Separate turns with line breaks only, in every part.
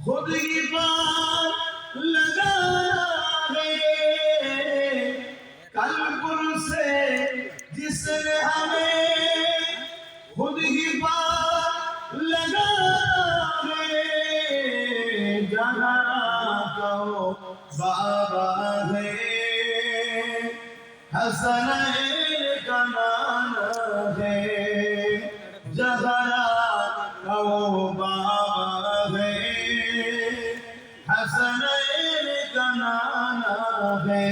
खुद ही पार लगा है कलपुर से जिसने हमें खुद ही पार लगा है जहाँ कहो बाबा है हसनैन का नाम है जहाँ कहो बाबा है हसनैन का नाम है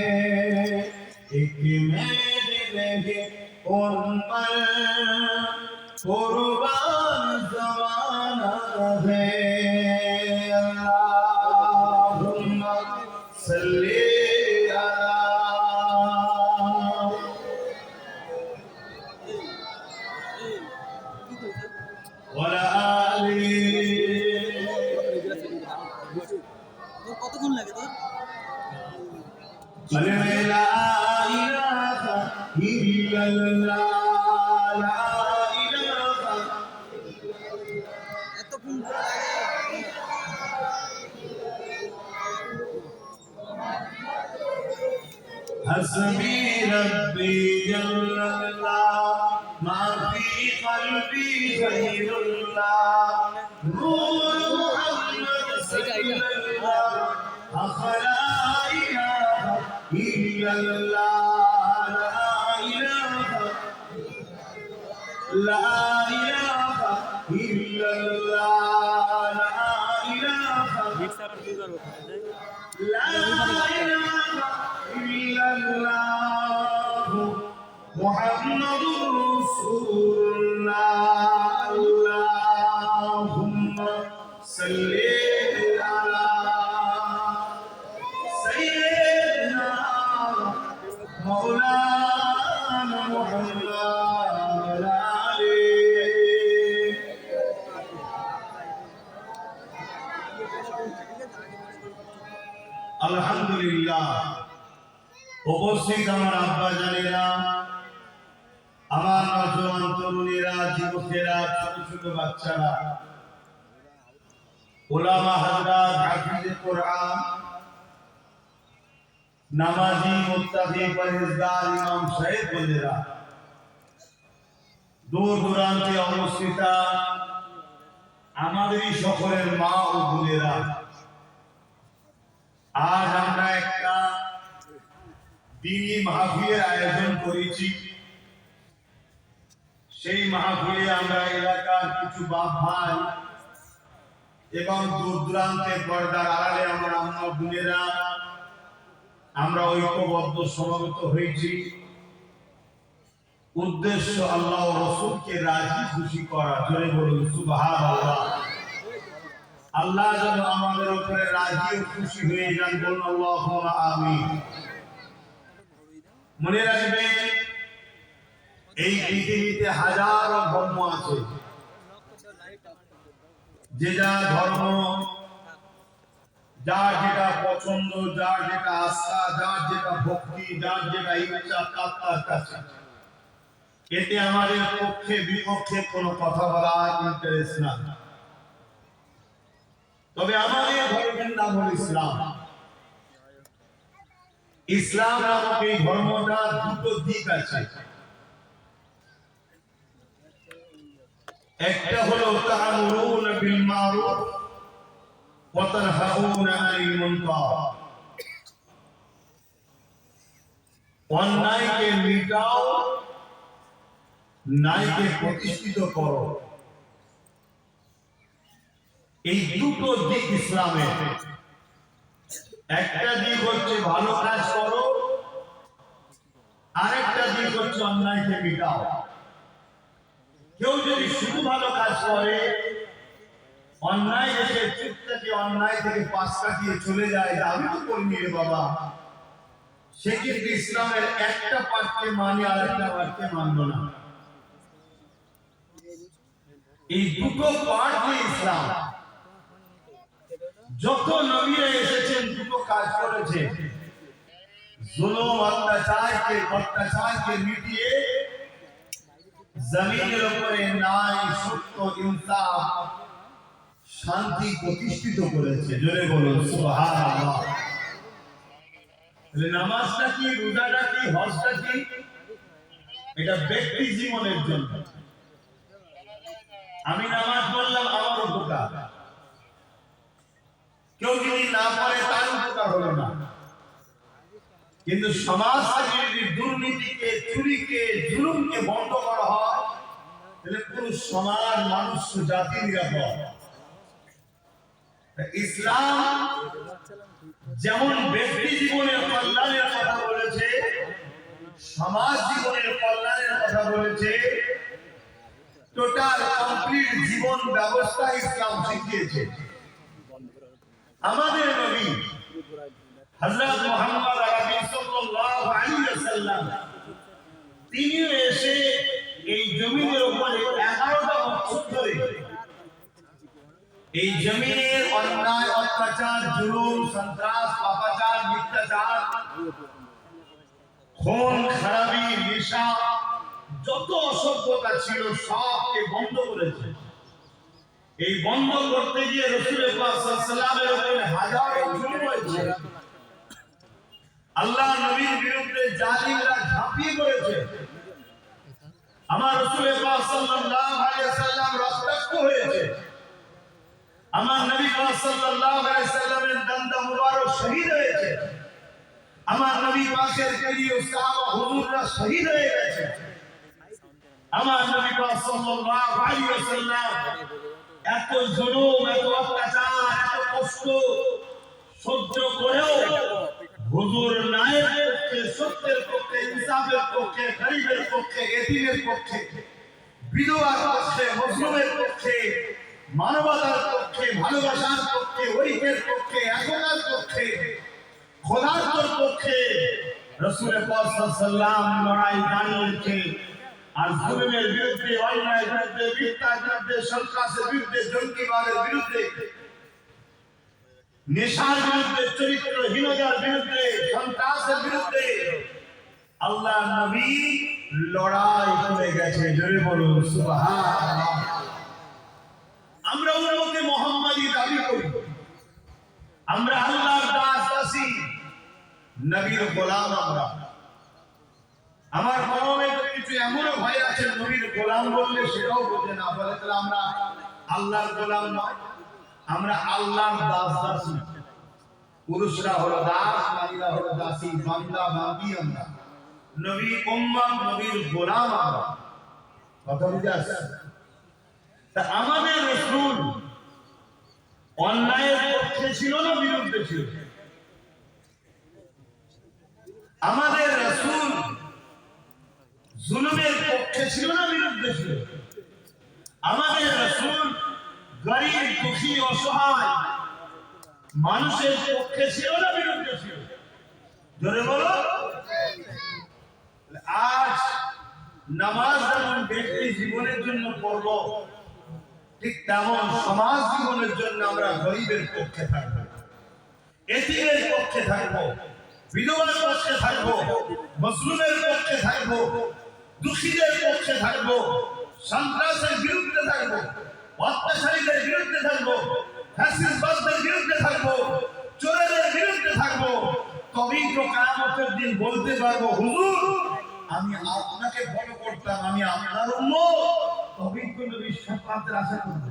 एक मेरे लगे उन पर कुर्बान ज़माना है अल्लाहुम्मा सल्ली अला वला आली
কতক্ষণ লাগে তোর?
লা ইলাহা ইল্লাল্লাহ লা ইলাহা
এতক্ষণ লাগে?
हस्बी रब्बी जल्लल्लाह मा फी क़ल्बी गैरुल्लाह नूर मुहम्मद सल्लल्लाह अखला इलाहा इल्लल्लाह ला इलाहा इल्लल्लाह ला इलाहा
মিক্সার কি করব?
لا إله إلا الله محمد رسول الله اللهم صل على سيدنا مولانا محمد وعلى آله আলহামদুলিল্লাহ। উপস্থিত আমার আব্বা জানেরা, আমার নজওয়ান তরুণীরা, যুবকেরা, ছোট ছোট বাচ্চারা, উলামা হযরত, হাফিজে কোরআন, নামাজি, মুত্তাকি, পরহেজগার, ইমাম সাহেব বন্ধেরা, দূর দূরান্তে অবস্থিত আমাদেরই সকলের মা ও বোনেরা, আজ আমরা একটা দ্বীনি মাহফিলের আয়োজন করেছি। সেই মাহফিলে আমরা এলাকার কিছু বাপ ভাই এবং দূর দূরান্তে পর্দার আড়ালে আমার আম্মা বোনেরা আমরা ঐক্যবদ্ধ সমবেত হয়েছি। উদ্দেশ্য আল্লাহ ও রাসূলকে রাজি খুশি করা। জোরে বলুন সুবহানাল্লাহ। আল্লাহ যেন আমাদের উপরে রাজি ও খুশি হয়ে যান, বলুন আল্লাহুম্মা আমিন। মনে রাখবেন, এই পৃথিবীতে হাজারো ধর্ম আছে। যে যা ধর্ম, যার যেটা পছন্দ, যার যেটা আস্থা, যার যেটা ভক্তি, যার যেটা ইচ্ছা, তার কাছে। এতে আমাদের পক্ষে বিপক্ষে কোনো কথা বলার ইন্টারেস্ট না। তবে আমাদের ধর্মের নাম হল ইসলাম। ইসলাম নামক এই ধর্মটা দুটো দিক আছে। একটা হলো তা'মুরুনা বিল মারুফ ওয়া তানহাউনা আনিল মুনকার। অন্যায়কে মিটাও, ন্যায়কে প্রতিষ্ঠিত করো। এই দুটো দিক ইসলামের। একটা দিক হচ্ছে ভালো কাজ করো, আরেকটা দিক হচ্ছে অন্যায়কে মিটাও। কেউ যদি শুধু ভালো কাজ করে, অন্যায় এসে চুপ থেকে অন্যায় থেকে পাশ কাটিয়ে চলে যায়, আমি তো করিনি রে বাবা, সে কিন্তু ইসলামের একটা পার্টকে মানে আরেকটা পার্টকে মানলো না। এই দুটো পার্ট ইসলাম। যত নবীরা এসেছেন দুটো কাজ করেছে, জুলুম অত্যাচারকে মিটিয়ে জমিনের উপরে ন্যায়, সত্য, ইনসাফ শান্তি প্রতিষ্ঠিত করেছে। জোরে বলুন সুবহানাল্লাহ। তাহলে নামাজটা কি, রোজাটা কি, হজটা কি? এটা ব্যক্তি জীবনের জন্য। আমি নামাজ পড়লাম, আমার উপকার। কেউ যদি না পড়ে তার উপকার হলো না। কিন্তু সমাজ থেকে যদি দুর্নীতিকে, চুরিকে, জুলুমকে বন্ধ করা হয়, তাহলে পুরো সমাজ, মানুষ, জাতি নিরাপদ। ইসলাম যেমন ব্যক্তি জীবনের কল্যাণের কথা বলেছে, সমাজ জীবনের কল্যাণের কথা বলেছে, টোটাল কমপ্লিট জীবন ব্যবস্থা ইসলাম শিখিয়েছে। আমাদের নবী হযরত মুহাম্মদ আরবি সাল্লাল্লাহু আলাইহি ওয়াসাল্লাম তিনি এসে এই জমিনের উপরে 11টা বছর ধরে এই জমিনের অন্যায়, অত্যাচার, জুলুম, সন্ত্রাস, পাপাচার, মিথ্যাচার, খুন খারাপি, নেশা, যত অসভ্যতা ছিল সবকে বন্ধ করেছে। এই বন্ধ করতে গিয়ে রাসূল পাক সাল্লাল্লাহু আলাইহি ওয়াসাল্লামের উপরে হাজারো জুলুম হয়েছে। আল্লাহ নবীর বিরুদ্ধে জালিমরা ঝাঁপিয়ে পড়েছে। আমার রাসূল পাক সাল্লাল্লাহু আলাইহি ওয়াসাল্লাম রক্তাক্ত হয়েছে। আমার নবী পাক সাল্লাল্লাহু আলাইহি ওয়াসাল্লামের দন্দা মুবারক শহীদ হয়েছে। আমার নবী পাকের প্রিয় সাহাবা হুজুররা শহীদ হয়ে গেছে। আমার নবী পাক সাল্লাল্লাহু আলাইহি ওয়াসাল্লাম এত জুলুম, এত অত্যাচার, এত কষ্ট সহ্য করেও হুজুর ন্যায়ের পক্ষে, সত্যের পক্ষে, ইনসাফের পক্ষে, গরিবের পক্ষে, এতিমের পক্ষে, বিধবার পক্ষে, মুসলিমের পক্ষে, মানবতার পক্ষে, ভালোবাসার পক্ষে, ঐক্যের পক্ষে, একতার পক্ষে, খোদার পক্ষে রাসূল পাক সাল্লাল্লাহু আলাইহি ওয়াসাল্লাম লড়াই দাঁড়িয়েছে। আর জুলুমের বিরুদ্ধে, অন্যায়ের বিরুদ্ধে, মিথ্যার বিরুদ্ধে, সন্ত্রাসের বিরুদ্ধে, জঙ্গিবাদের বিরুদ্ধে, নেশার বিরুদ্ধে, চরিত্রহীনতার বিরুদ্ধে, সন্ত্রাসের বিরুদ্ধে আল্লাহ নবী লড়াই করে গেছে। জোরে বলুন সুবহানাল্লাহ। আমরা উম্মতে মুহাম্মাদি দাবি করি, আমরা আল্লাহর দাস দাসী, নবীর গোলাম। আমার কলমে কিছু এমনও ভাই আছে নবীর গোলাম বললে সেটাও বোঝে না, বলে তাহলে আমরা আল্লাহর গোলাম নয়, আমরা আল্লাহর দাস দাসী। পুরুষরা হলো দাস, নারীরা হলো দাসী, বান্দা বান্দি আমরা, নবী উম্মত, নবীর গোলাম আমরা। কথা বুঝে আসছে? তা আমাদের রাসূল অন্যায়ের পক্ষে ছিল না বিরুদ্ধে ছিল? আমাদের রাসূল জুলুমের পক্ষে ছিল না বিরুদ্ধে ছিল? আমাদের রাসূল গরীব, দুঃখী, অসহায় মানুষের পক্ষে ছিল না বিরুদ্ধে ছিল? জোরে বলো। আজ নামাজ যেমন ব্যক্তি জীবনের জন্য পড়ব, ঠিক তেমন সমাজ জীবনের জন্য আমরা গরীবের পক্ষে থাকবো, এতিমের পক্ষে থাকবো, বিধবার পক্ষে থাকবো, মুসলিমের পক্ষে থাকবো, দুঃখীদের পক্ষে থাকবো, সন্ত্রাসের বিরুদ্ধে থাকবো, অত্যাচারীদের বিরুদ্ধে থাকবো, ফ্যাসিস্টদের বিরুদ্ধে থাকবো, চোরেদের বিরুদ্ধে থাকবো। তবেই তো কিয়ামতের দিন বলতে পারবো, হুজুর আমি আপনাকে ফলো করতাম, আমি আপনার উম্মত। তবেই তো নবীর শাফাআতের আশা করব।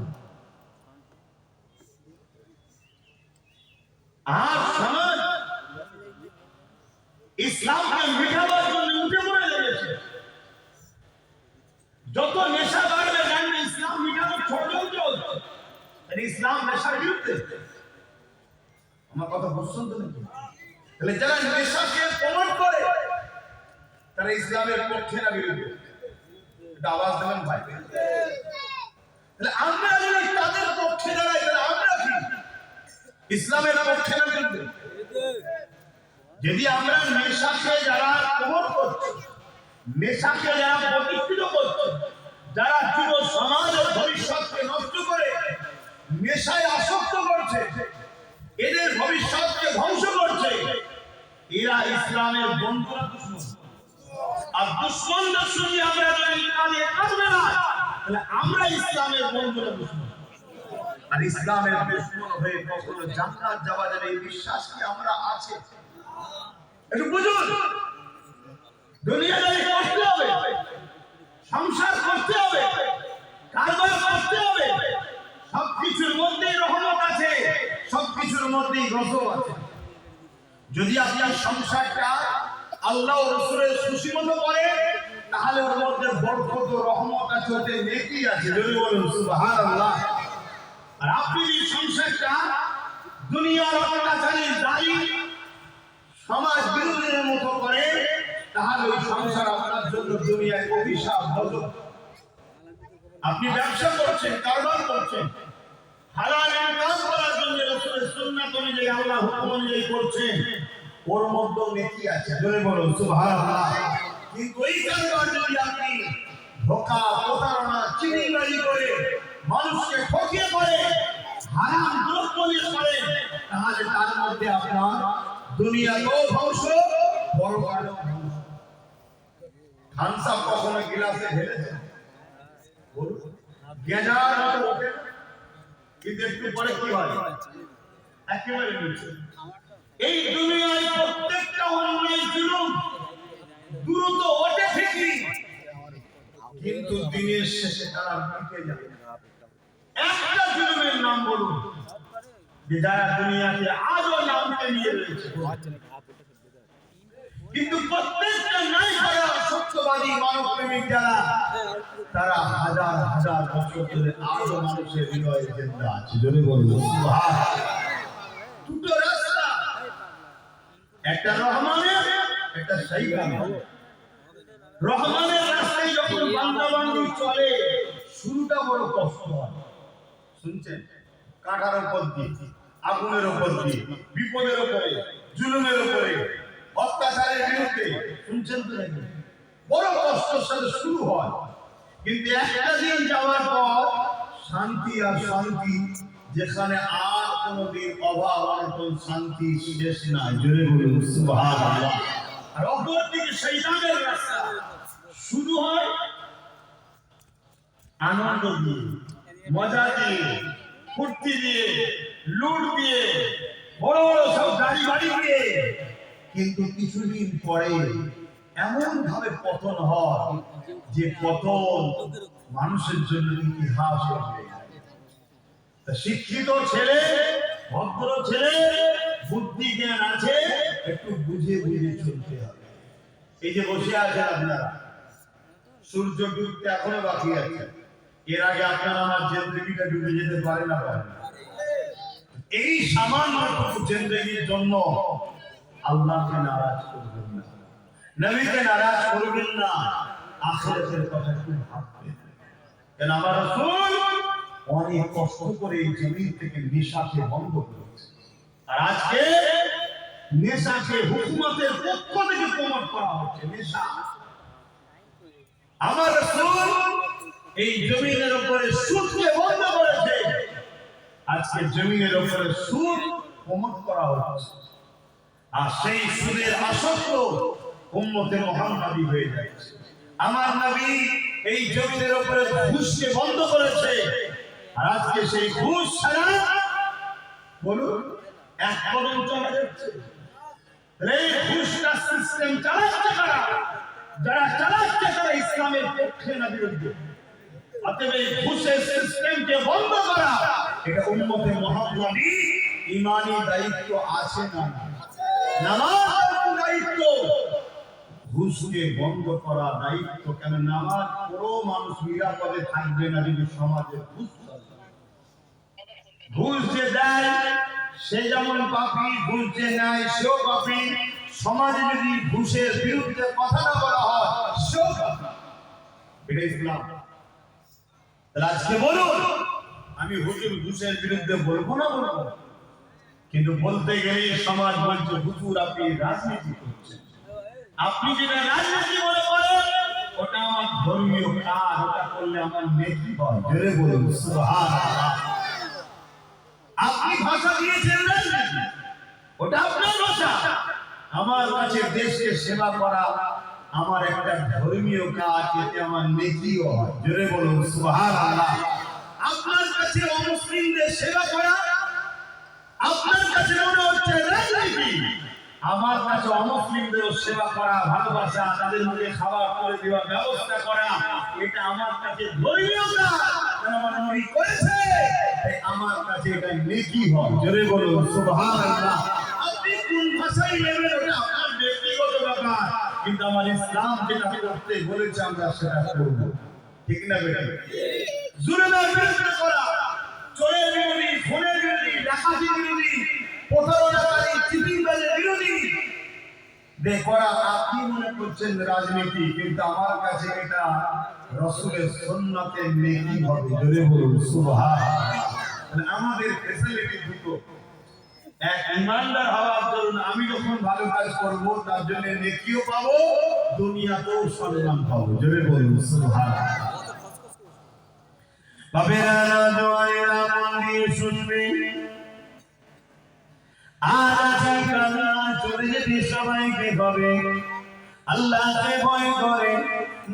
আর সমাজ ইসলামকে মিটাবার জন্য উঠে পড়ে লেগেছে। যত নেশা বাড়বে জানবে ইসলাম মিটানোর ষড়যন্ত্র হচ্ছে। ইসলাম নেশার বিরুদ্ধে। আমার কথা বুঝছেন তো নাকি? তাহলে যারা নেশাকে প্রমোট করে তারা ইসলামের পক্ষে না বিরুদ্ধে? এটা আওয়াজ দেবেন ভাই। তাহলে আমরা যদি তাদের পক্ষে দাঁড়াই তাহলে আমরা কি ইসলামের পক্ষে না বিরুদ্ধে? যদি আমরা নেশাকে যারা প্রমোট করছে, নেশাকে যারা প্রতিষ্ঠিত করছে, যারা যুব সমাজের ভবিষ্যৎকে নষ্ট করে নেশায় আসক্ত করছে, এদের ভবিষ্যৎকে ধ্বংস করছে, এরা ইসলামের বন্ধুরা দুশমন। আর দুশমনদের সঙ্গে আমরা যদি কাঁধে কাঁধ মেলাই তাহলে আমরা ইসলামের বন্ধুরা দুশমন। আর ইসলামের দুশমন হয়ে কখনো জান্নাত যাওয়া যাবে এই বিশ্বাস কি আমরা আছে? একটু বুঝুন, দুনিয়াদারি করতে হবে, সংসার করতে হবে, কারবার করতে হবে, সবকিছুর মধ্যেই রহমত আছে, সবকিছুর মধ্যেই গজব আছে। যদি আপনার সংসারটা আল্লাহ ও রাসূলের খুশি মতো করে, তাহলে ওর মধ্যে বরকত ও রহমত আছে, ওতে নেকি আছে। যদি বলুন সুবহানাল্লাহ। আর আপনি যদি সংসারটা দুনিয়ার অত্যাচারী জালিম সমাজ বিরোধীদের মতো করে, তাহলে ওই সংসার আপনার জন্য দুনিয়ায় অভিশাপ হবে। আপনি ব্যবসা করছেন, কারবার করছেন, হালাল ইনকাম করার জন্য রাসূলের সুন্নাত অনুযায়ী আল্লাহর হুকুম অনুযায়ী করছেন, ওর মধ্যে নেকি আছে। জোরে বলুন সুবহানাল্লাহ। কিন্তু ওই কারবার যদি আপনি ধোঁকা, প্রতারণা, চিনিবাজি করে, মানুষকে ঠকিয়ে করে, হারাম দ্রব্য নিয়ে করেন, তাহলে তার মধ্যে আপনার দুনিয়াতেও ধ্বংস, পরকালেও ধ্বংস। থামস আপ কখনো গ্লাসে ঢেলেছেন? বলুন, গেজার মতো ওঠে, কিন্তু একটু পরে কি হয়? একেবারে নিচে। এই দুনিয়ায় প্রত্যেকটা অন্যায় জুলুম দ্রুত ওঠে ঠিকই, কিন্তু দিনের শেষে তারা মিটে যাবে। একটা জুলুমের নাম বলুন যে যারা দুনিয়াতে আজও নামতে নিয়ে রয়েছে, কিন্তু প্রত্যেকটা নাই করা সত্যবাদী মানবপ্রেমিক যারা, তারা হাজার হাজার বছর ধরে আজও মানুষের হৃদয়ে জিন্দা আছে। জোরে বলুন সুবহানাল্লাহ। দুটো রাস্তা, একটা রহমানের, একটা শয়তানের। রহমানের রাস্তায় যখন বান্দাবান্দি চলে, শুরুটা বড় কষ্ট হয়। শুনছেন? কাঁটার উপর দিয়ে, আগুনের উপর দিয়ে, বিপদের উপরে, জুলুমের উপরে, অত্যাচারের বিরুদ্ধে, শুনছেন তো নাকি? বড় কষ্টের সাথে শুরু হয়, কিন্তু একটা দিন যাওয়ার পর শান্তি আর শান্তি, যেখানে আর কোনোদিন অভাব অনটন, শান্তি শেষ নাই। জোরে বলুন সুবহানাল্লাহ। আর অপর দিকে শয়তানের রাস্তা শুরু হয় আনন্দ দিয়ে, মজা দিয়ে, ফুর্তি দিয়ে, লুট দিয়ে, বড় বড় সব গাড়ি বাড়ি দিয়ে, কিন্তু কিছুদিন পরে এমন ভাবে পতন হয় যে পতন মানুষের জন্য ইতিহাস হয়ে যায়। শিক্ষিত ছেলে, ভদ্র ছেলে, বুদ্ধি জ্ঞান আছে, একটু বুঝে বুঝে চলতে হবে। এই যে বসে আছেন আপনারা, সূর্য ডুবতে এখনো বাকি আছে, এর আগে আপনারা আমার জিন্দেগিটা ডুবে যেতে পারে না পারে। এই সামান্য জিন্দেগির জন্য আল্লাহকে নারাজ করবেন না, নবীকে নারাজ করবেন না, আখিরাতের কথা একটু ভাববেন। কেন আমার রাসূল অনেক কষ্ট করে এই জমিন থেকে নেশাকে বন্ধ করেছে, আর আজকে নেশাকে হুকুমতের পক্ষ থেকে প্রমোট করা হচ্ছে। নেশা, আমার রাসূল এই জমিনের উপরে সুদকে বন্ধ করেছে, আজকে জমিনের উপরে সুদ প্রমোট করা হচ্ছে, আর সেই সুদের আসক্ত উম্মতে মুহাম্মাদি হয়ে যাচ্ছে। আমার নবী এই জমিনের উপরে ঘুষকে বন্ধ করেছে, আর আজকে সেই ঘুষ ছাড়া বলুন এক কদম চলা যাচ্ছে। এই ঘুষটা সিস্টেম চালাচ্ছে কারা? যারা চালাচ্ছে তারা ইসলামের পক্ষে না বিরুদ্ধে। অতএব এই ঘুষের সিস্টেমকে বন্ধ করা, এটা উম্মতে মুহাম্মাদি ঈমানি দায়িত্ব আছে না? নামাজ দায়িত্ব, ঘুষকে বন্ধ করা দায়িত্ব। কেন নামাজ পড়ো মানুষ নিরাপদে থাকবে না যদি সমাজে ঘুষ চলে। ঘুষ যে দেয় সে যেমন পাপী, ঘুষ যে নেয় সেও পাপী। সমাজে যদি ঘুষের বিরুদ্ধে কথা না বলা হয় সেও পাপী। এটা ইসলাম। আজকে বলুন, আমি হুজুর ঘুষের বিরুদ্ধে বলবো না, বলবো, কিন্তু বলতে গেলেই সমাজ বলছে হুজুর আপনি রাজনীতি করছেন। আপনি যেটা রাজনীতি মনে করেন ওটা আমার ধর্মীয় কাজ, ওটা করলে আমার নেকি হয়। জোরে বলুন সুবহানাল্লাহ। আপনি ভাষা দিয়েছেন রাজনীতি, ওটা আপনার ভাষা। আমার কাছে দেশকে সেবা করা আমার একটা ধর্মীয় কাজ, এতে আমার নেকিও হয়। জোরে বলুন সুবহানাল্লাহ। আপনার কাছে অমুসলিমদের আমার কাছে অমুসলিমদের সেবা করা, ভালোবাসা, তাদের মুখে খাবার করে দেওয়ার ব্যবস্থা করা, এটা আমার কাছে ধর্মীয় কাজ, যেন আমার নবী করেছে, তাই আমার কাছে এটা নেকি হয়। জোরে বলুন সুবহানাল্লাহ। আপনি কোন ভাষায় নেবেন ওটা আপনার ব্যক্তিগত ব্যাপার, কিন্তু আমার ইসলাম যেটা করতে বলেছে আমরা সেটা করব। ঠিক না বেটা? জুলুমের বিরুদ্ধে করা, চোরের বিরোধী, খুনের বিরোধী, ডাকাতির বিরোধী, প্রতারণাকারী, চিটিংবাজের বিরোধী করা আপনি মনে করছেন রাজনীতি, কিন্তু আমার কাছে এটা রাসূলের সুন্নাতের নেকি হবে। জোরে বলুন সুবহানাল্লাহ। আমাদের ফ্যাসিলিটি দুটো, এক ইমানদার হওয়ার জন্য আমি যখন ভালো কাজ করব তার জন্য নেকিও পাবো, দুনিয়াতেও সম্মান পাবো। জোরে বলুন সুবহানাল্লাহ। বাবেরা জওয়ানেরা মন দিয়ে শুনবে, আর আজই কান্না চলে যেতে সবাইকে হবে। আল্লাহকে ভয় করে,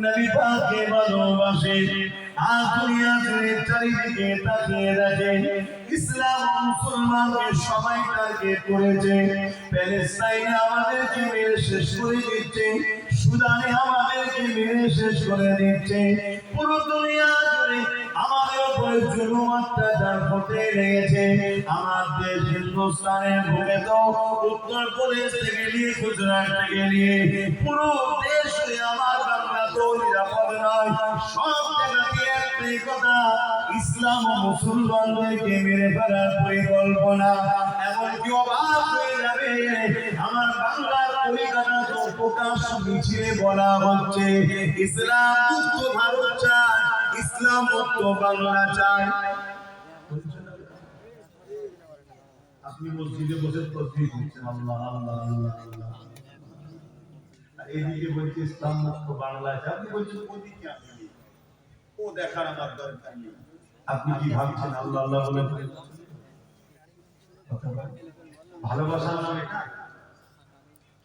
নবী পাককে ভালোবাসে, আর দুনিয়া জুড়ে চারিদিকে তাকিয়ে দেখে ইসলাম মুসলমানকে সবাই টার্গেট করেছে। প্যালেস্টাইনে আমাদেরকে মেরে শেষ করে দিচ্ছে, সুদানে আমাদেরকে মেরে শেষ করে দিচ্ছে, পুরো দুনিয়া জুড়ে আমাদের উপরে জুলুম অত্যাচার হতে লেগেছে। আমার দেশ হিন্দুস্তানের বুকে তো উত্তর প্রদেশ থেকে নিয়ে গুজরাট থেকে নিয়ে পুরো দেশ আমার বাংলা তো নিরাপদ নয়। সব জায়গাতে একটাই কথা, ইসলাম ও মুসলমানদেরকে মেরে ফেলার পরিকল্পনা। এমনকি অবাক হয়ে যাবে, আমার বাংলার কলিকাতা তো প্রকাশ মিছিলে বলা হচ্ছে ইসলাম মুক্ত ভারত চায়, ইসলাম মুক্ত বাংলা চায়। আপনি মসজিদে বসে তসবিহ পড়ছেন, আল্লাহ আল্লাহ আল্লাহ আল্লাহ, আর এদিকে বলছে ইসলাম মুক্ত বাংলা চায়। আপনি বলছেন ওদিকে আমি ও দেখার আমার দরকার নেই। আপনি কি ভাবছেন আল্লাহ আল্লাহ বলে ভালোবাসার নাম এটা?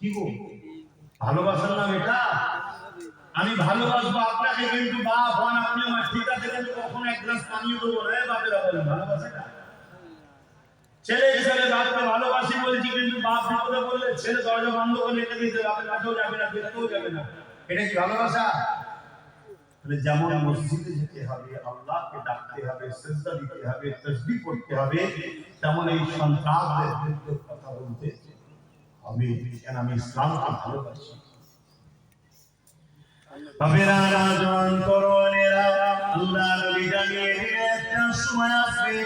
কি গো, ভালোবাসার নাম এটা? আমি ভালোবাসবো আপনাকে, কিন্তু বাপ হন আপনি আমার, ঠিক আছে, কিন্তু কখনো এক গ্লাস পানিও দেবো না। বাপেরা বলেন ভালোবাসাটা, ছেলে হিসেবে বাপকে ভালোবাসি বলছি, কিন্তু বাপ বিপদে বললে ছেলে দরজা বন্ধ করে রেখে দিয়েছে, বাপের কাছেও যাবে না, বেরোতেও যাবে না। এটা কি ভালোবাসা? যেমন মসজিদে যেতে হবে, আল্লাহকে ডাকতে হবে, সিজদা দিতে হবে, তাসবিহ পড়তে হবে, তেমন এই সন্তানদের বিরুদ্ধে কথা বলতে হবে, কেন আমি ইসলামকে ভালোবাসি। বাবেরা রাজন তরুণেরা, আল্লাহ নবী জানিয়ে দিলেন একটা সময় আসবে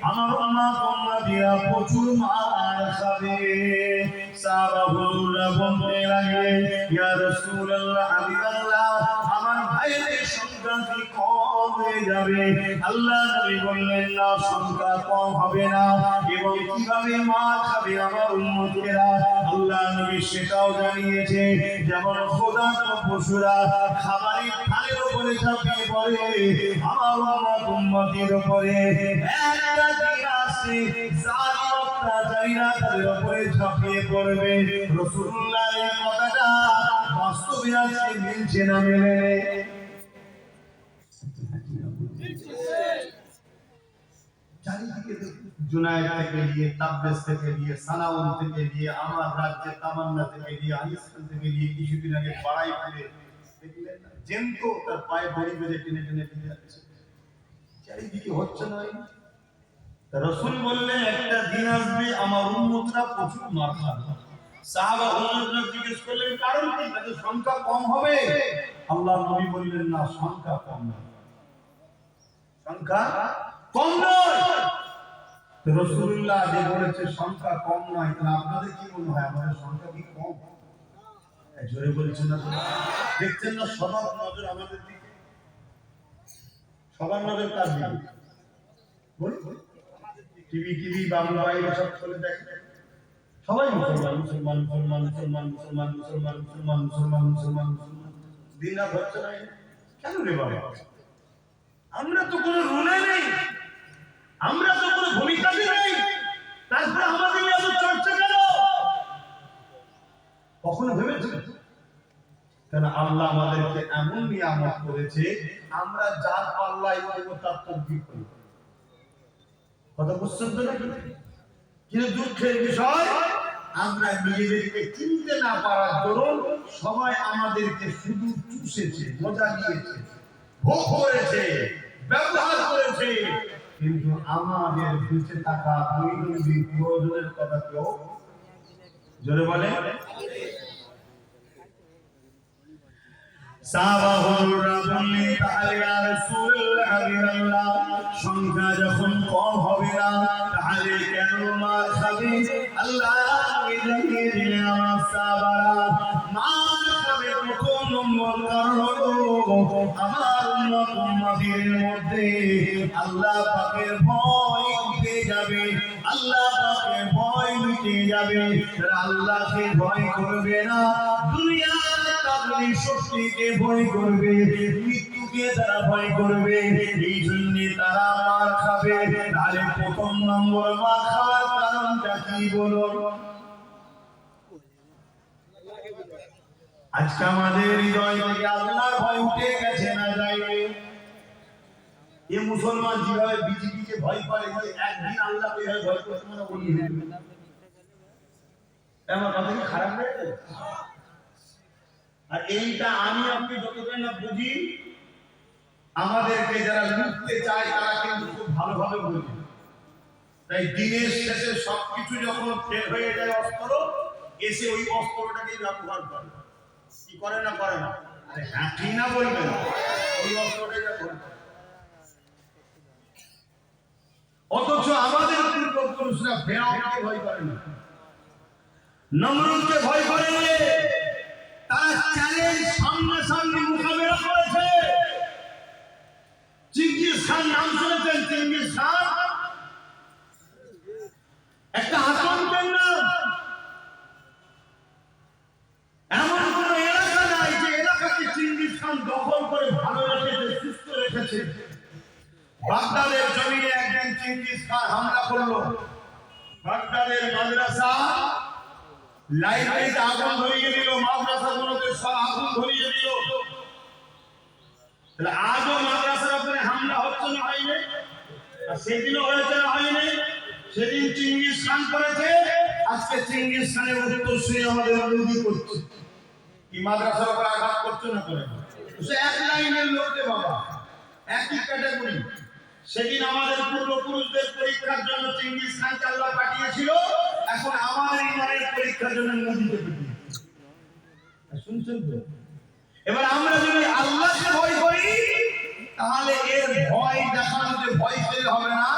আমার উম্মত-উম্মতীরা প্রচুর মার খাবে। সাহাবারা বলতে লাগলেন, ইয়া রাসূলুল্লাহ, হাবিবাল্লাহ, আমার ভাইয়ের সংখ্যা কি কম হয়ে যাবে? আল্লাহ নবী বললেন, না, সংখ্যা কম হবে না। এবং কিভাবে মার খাবে আমার উম্মতেরা, আল্লাহ নবী সেটাও জানিয়েছে। যেমন ক্ষুধার্ত পশুরা খাবারের থালের উপরে ঝাঁপিয়ে পড়ে, আমার উম্মতের উপরে একটা দিন আসে জালিম অত্যাচারীরা তাদের উপরে ঝাঁপিয়ে পড়বে। রাসূলুল্লাহর এই কথাটা বাস্তবে আজকে মিলছে না মেলে? চারিদিকে জুনায়েদ থেকে নিয়ে, তাবরেজ থেকে নিয়ে, সানাউল থেকে নিয়ে, আমার রাজ্যে তামান্না থেকে নিয়ে, আলিস্তান থেকে নিয়ে, কিছুদিন আগে বাড়াইপুরে দেখলেন না, জেন্ত তার পায়ে দড়ি বেঁধে টেনে টেনে নিয়ে যাচ্ছে। চারিদিকে হচ্ছে না? রাসূল বললেন একটা দিন আসবে আমার উম্মতরা প্রচুর মার খাবে। সাহাবা উম্মতরা জিজ্ঞেস করলেন কারণ কি? তাদের সংখ্যা কম হবে। আল্লাহ নবী বললেন, না, সংখ্যা কম নয়, সংখ্যা কম নয়। রাসূলুল্লাহ যে বলেছে সংখ্যা কম নয়, তাহলে আপনাদের কি মনে হয় আমাদের সংখ্যা কি কম? জোরে বলছেন না? দেখছেন না সবার নজর আমাদের দিকে, সবার নজর কার দিকে? বলুন, টিভি বা মোবাইল সব খুলে দেখেন, সবাই মুসলমান মুসলমান মুসলমান মুসলমান মুসলমান মুসলমান মুসলমান মুসলমান মুসলমান মুসলমান, দিন রাত হচ্ছে না কেন রে বাবা? আমরা তো কোনো রুলে নেই, আমরা তো কোনো ভূমিকাতে নেই, তারপরে আমাদের এত চর্চা কেন? কখনো ভেবেছেন? কেন আল্লাহ আমাদেরকে এমন নিয়ামত করেছে, আমরা যার পাল্লায় পড়বো তার তকবীর করি। কথা বুঝছেন তো নাকি? কিন্তু দুঃখের বিষয় আমরা নিজেদেরকে চিনতে না পারার দরুন সবাই আমাদেরকে শুধু চুষেছে, মজা নিয়েছে, ভোগ করেছে, ব্যবহার করেছে, কিন্তু আমাদের বেঁচে থাকা দৈনন্দিন প্রয়োজনের কথা কেউ জোরে বলে। সাহাবাহুরা বললেন তাহলে ইয়া রাসূলুল্লাহ হাবিবাল্লাহ, সংখ্যা যখন কম হবে না তাহলে কেন মার খাবে? আল্লাহ জানিয়ে দিলেন আমার সাহাবারা, মার খাবে প্রথম নম্বর কারণ হলো আমার উম্মতের মধ্যে আল্লাহ পাকের ভয় উঠে যাবে, আল্লাহ পাকের ভয় মিটে যাবে। যারা আল্লাহকে ভয় করবে না, দুনিয়ার তাবলীগ শক্তিকে ভয় করবে, মৃত্যুকে তারা ভয় করবে, এই জন্য তারা মার খাবে। তাহলে প্রথম নম্বর মার খাওয়ার কারণটা কি বলো? আজকে আমাদের হৃদয় থেকে আল্লাহর ভয় উঠে গেছে না যায়নি? এ মুসলমান যেভাবে বিজেপিকে ভয় করে, যে একদিন আল্লাহকে ভয় করতে না বলি, আমার কথা কি খারাপ হয়েছে? আর এইটা আমি আপনি যতটা না বুঝি, আমাদেরকে যারা লুটতে চায় তারা কিন্তু খুব ভালোভাবে বুঝে। তাই দিনের শেষে সবকিছু যখন ফেল হয়ে যায় অস্ত্র, এসে ওই অস্ত্রটাকে ব্যবহার করে। কি করে না করে না? আরে হ্যাঁ কি না বলবেন, ওই অস্ত্রটাই ব্যবহার করে। অথচ আমাদের পূর্বপুরুষরা ফেরাউনকে ভয় করে না, নমরুদকে ভয় করে না, তারা চ্যালেঞ্জ সামনাসামনি মোকাবেলা করেছে। চেঙ্গিস খান নাম শুনেছেন? চেঙ্গিস খান একটা আতঙ্কের নাম। এমন কোন এলাকা নাই যে এলাকাকে চেঙ্গিস খান দখল করে ভালো রেখেছে, সুস্থ রেখেছে। বাগদাদের জমিনে একদিন চেঙ্গিস খান হামলা করলো। বাগদাদের মাদ্রাসা লাইব্রেরিতে আগুন ধরিয়ে দিল, মাদ্রাসাগুলোতে সব আগুন ধরিয়ে দিল। তাহলে আজও মাদ্রাসার উপরে হামলা হচ্ছে না হয়নি? সেদিনও হয়েছে না হয়নি? সেদিন চেঙ্গিস খান করেছে, আজকে চেঙ্গিস খানের উত্তরসূরি আমাদের বিরোধী করছে। কি মাদ্রাসার উপর আঘাত করছে না করে? সে এক লাইনের লোককে বাবা, একই ক্যাটাগরি। সেদিন আমাদের পূর্বপুরুষদের পরীক্ষার জন্য চেঙ্গিস খানকে আল্লাহ পাঠিয়েছিল, এখন আমাদের ইমানের পরীক্ষার জন্য নদীতে পাঠিয়েছে। শুনছেন তো? এবার আমরা যদি আল্লাহকে ভয় করি, তাহলে এর ভয় দেখানোতে ভয় পেলে হবে না,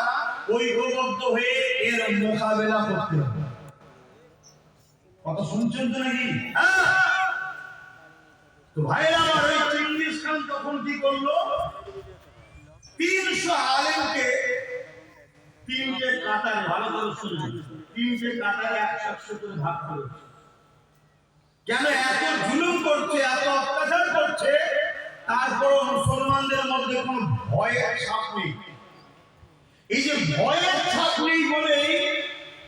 ঐক্যবদ্ধ হয়ে এর মোকাবেলা করতে হবে। কথা শুনছেন তো নাকি? তো ভাইরা আমার, ওই চেঙ্গিস খান তখন কি করলো? 300 আলেমকে তিনটে কাতার, ভালো করে শুনুন, তিনটে কাতারে 100 করে ভাগ করেছে। কেন এত জুলুম করছে, এত অত্যাচার করছে, তারপরও মুসলমানদের মধ্যে কোনো ভয়ের ছাপ নেই। এই যে ভয়ের ছাপ নেই বলেই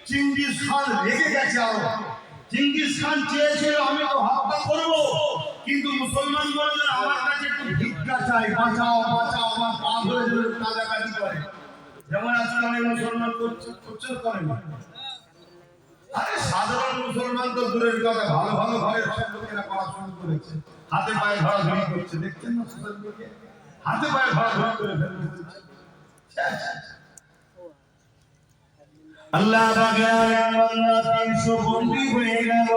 চেঙ্গিস খান রেগে গেছে। আরো চেঙ্গিস খান চেয়েছিল আমি তো হত্যা করব, কিন্তু মুসলমান বললেন আমার কাছে একটু ভিক্ষা চাই, বাঁচাও বাঁচাও, আমার পা ধরে ধরে কাঁদাকাটি করে। যেমন আজকে অনেক মুসলমান করছে করেন। আরে সাধারণ মুসলমান তো দূরের কথা, ভালো ভালো ঘরের সব লোকেরা করা শুরু করেছে, হাতে পায়ে ধরাধরি করছে। দেখছেন না সোশ্যাল মিডিয়ায়? হাতে পায়ে ধরাধরি করে ফেলছে। আল্লাহ বাগান 300 বন্দী হয়ে গেল।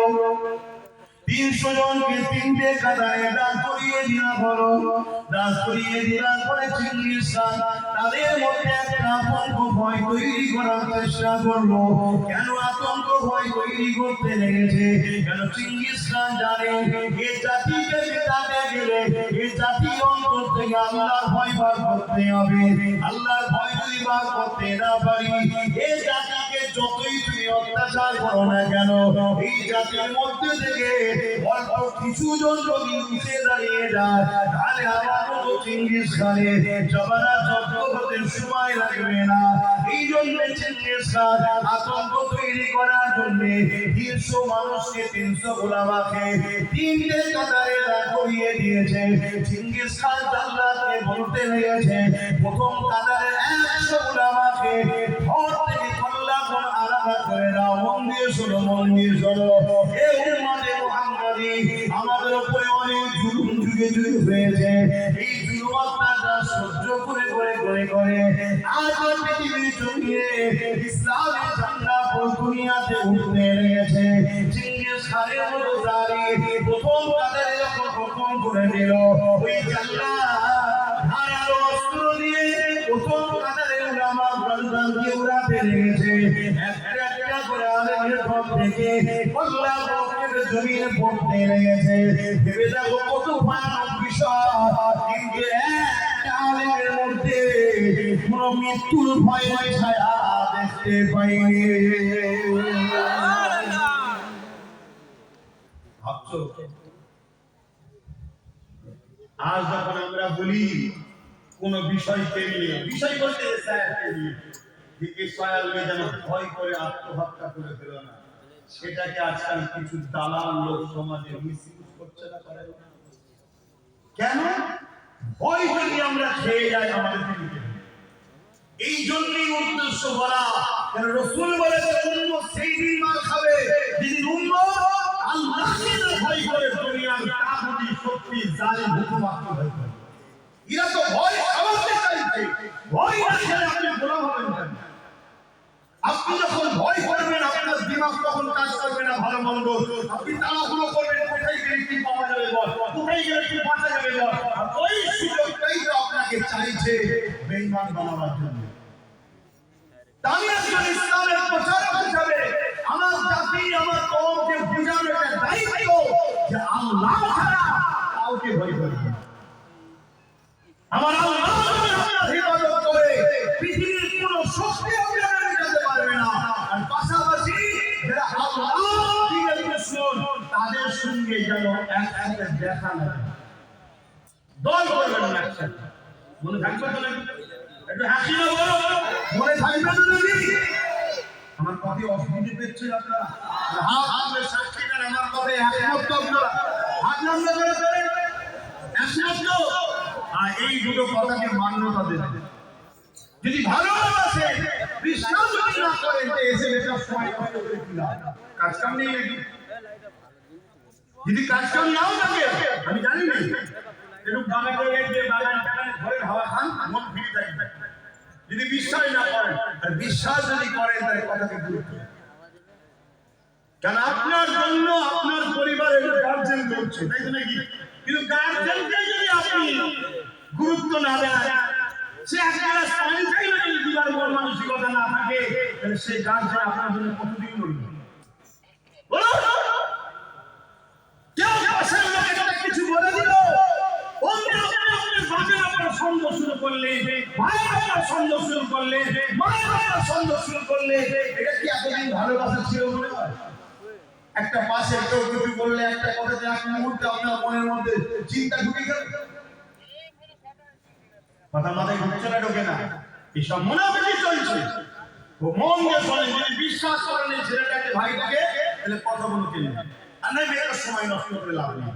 300 জনকে তিনটে কাতারে দাঁড় করিয়ে দেওয়া হলো। দাঁড় করিয়ে দেওয়ার পরে চেঙ্গিস খান তাদের মধ্যে একটা আতঙ্ক ভয় তৈরি করার চেষ্টা করলো। কেন আতঙ্ক ভয় তৈরি করতে লেগেছে? কেন চেঙ্গিস খান জানে এই জাতিকে মেটাতে গেলে এই জাতি অন্তর থেকে আল্লাহর ভয় বার করতে হবে। আল্লাহর ভয় যদি বার করতে না পারি, এই জাতিকে যতই তুমি অত্যাচার করো না কেন, এই জাতির মধ্যে থেকে অল্প কিছু জন যদি উঠে দাঁড়িয়ে যায়, তাহলে আমার মতো চেঙ্গিস খানের জমানা জব্দ হতে সময় লাগবে না। এই জন্য চেঙ্গিস খান আতঙ্ক তৈরি করার জন্য 300 মানুষকে 300 গোলামাকে তিনটে কাতারে দাঁড় করিয়ে দিয়েছে। চেঙ্গিস খান আল্লাহকে বলতে লেগেছে, প্রথম কাতারে 100 গোলামাকে ঘর থেকে কল্লা কোন আলাদা করে দাও। মন দিয়ে শোনো, মন দিয়ে শোনো। আজ পৃথিবীর জমিনে ইসলামের ঝান্ডা দুনিয়াতে উঠতে লেগেছে। জিঙ্গিস খানের মতো জারি প্রথম কাতারে যখন হুকুম করে দিল, ওই ঝান্ডা ধারালো অস্ত্র দিয়ে প্রথম কাতারে উলামা গ্রন্থকে উড়াতে লেগেছে। একটা একটা করে আলেমের ঘর থেকে আল্লাহ রহমতের জমিনে পড়তে লেগেছে। ভেবে দেখো কত ভয়ানক বিষয়, কিন্তু একটা আলেমের মধ্যে কোনো মৃত্যুর ভয় ছায়া দেখতে পাইনি। ভাবছো আজ যখন আমরা বলি কোন বিষয়কে নিয়ে, বিষয় বলতে স্যারকে নিয়ে দিকে সয়ালকে যেন ভয় করে আত্মহত্যা করে ফেল না, সেটাকে আজকাল কিছু দালাল লোক সমাজে মিসইউজ করছে না, করে না। কেন? ভয় যদি আমরা খেয়ে যাই আমাদের দিকে, এই জন্যই উদ্দেশ্য বলা। কেন রাসূল বলেছেন উম্মত সেই দিন মার খাবে যেদিন উম্মত আল্লাহকে না ভয় করে দুনিয়ার তাগুতি শক্তি জালিম হুকুমতকে ভয় করে। এরা তো ভয় খাওয়াতে চাইছে, ভয় না খেলে আপনি গোলাম হবেন কেন? আপনি যখন ভয় করবেন আপনার দিমাগ তখন কাজ করবে না ভালো মন্দ, আপনি তাড়াহুড়ো করবেন কোথায় গেলে কি পাওয়া যাবে বল, কোথায় গেলে কি বাঁচা যাবে বল। আর ওই সুযোগটাই তো আপনাকে চাইছে বেঈমান বানাবার জন্য। আমি একজন ইসলামের প্রচারক হিসাবে আমার জাতি আমার কওমকে বোঝানোর একটা দায়িত্ব যে আল্লাহ ছাড়া কাউকে ভয় করবে না। আমার আল্লাহ আপনার ইবাদত করে পৃথিবীর কোন শক্তি আপনাকে মেটাতে পারবে না। আর পাশাপাশি যারা আল্লাহ দিনের দুশমন তাদের সঙ্গে যেন একসাথে দেখা না যায়, দল করবেন না একসাথে। মনে থাকবে তো নাকি? একটু হাসি না বলো, মনে থাকবে তো নাকি? আমার কথায় অসুবিধা পেয়েছেন আপনারা? হাত তুলে সাক্ষী দেন আমার কথায় একমত তো আপনারা? হাত লম্বা করে ধরে একমত তো? আর এই দুটো কথাকে মান্যতা দেন। যদি ভালোবাসে বিশ্বাস যদি না করেন তো এসে বেকার সময় নষ্ট করে কি লাভ? কাজ কাম নেই নাকি? যদি কাজ কাম নাও থাকে আমি জানি না, একটু বাগান করে গিয়ে বাগান টাগান ঘরের হাওয়া খান, মন ফিরে থাকবে। যদি বিশ্বাস না করেন, আর বিশ্বাস যদি করেন তাহলে কথাকে গুরুত্ব দেন। কারণ আপনার জন্য আপনার পরিবারের গার্জেন করছে, তাই তো নাকি? কিন্তু গার্জেনকে যদি আপনি গুরুত্ব না দেন, সে একটা সায়েন্সই যদি দিবার মন মানসিকতা না থাকে, তাহলে সেই গার্জেন আপনার জন্য কতদিন লড়বে? বলো কেউ পাশের লোক একটা কিছু বলে দিল, অন্য আপনার বাপের আপনার সন্দেহ শুরু করলে, ভাই আপনার সন্দেহ শুরু করলে, মায়ের আপনার সন্দেহ শুরু করলে, এটা কি এতদিন ভালোবাসা ছিল মনে হয়? একটা পাশের কেউ কিছু বললে একটা কথাতে এক মুহূর্তে আপনার মনের মধ্যে চিন্তা ঢুকে গেল, কথা মাথায় ঢুকছে না, ঢোকে না? এসব মুনাফিকি চলছে। ও মন দিয়ে শোনেন, যদি বিশ্বাস করেন এই ছেলেটাকে ভাইটাকে, তাহলে কথা বলো কেন? আর নাই বেকার সময় নষ্ট করে লাভ নেই।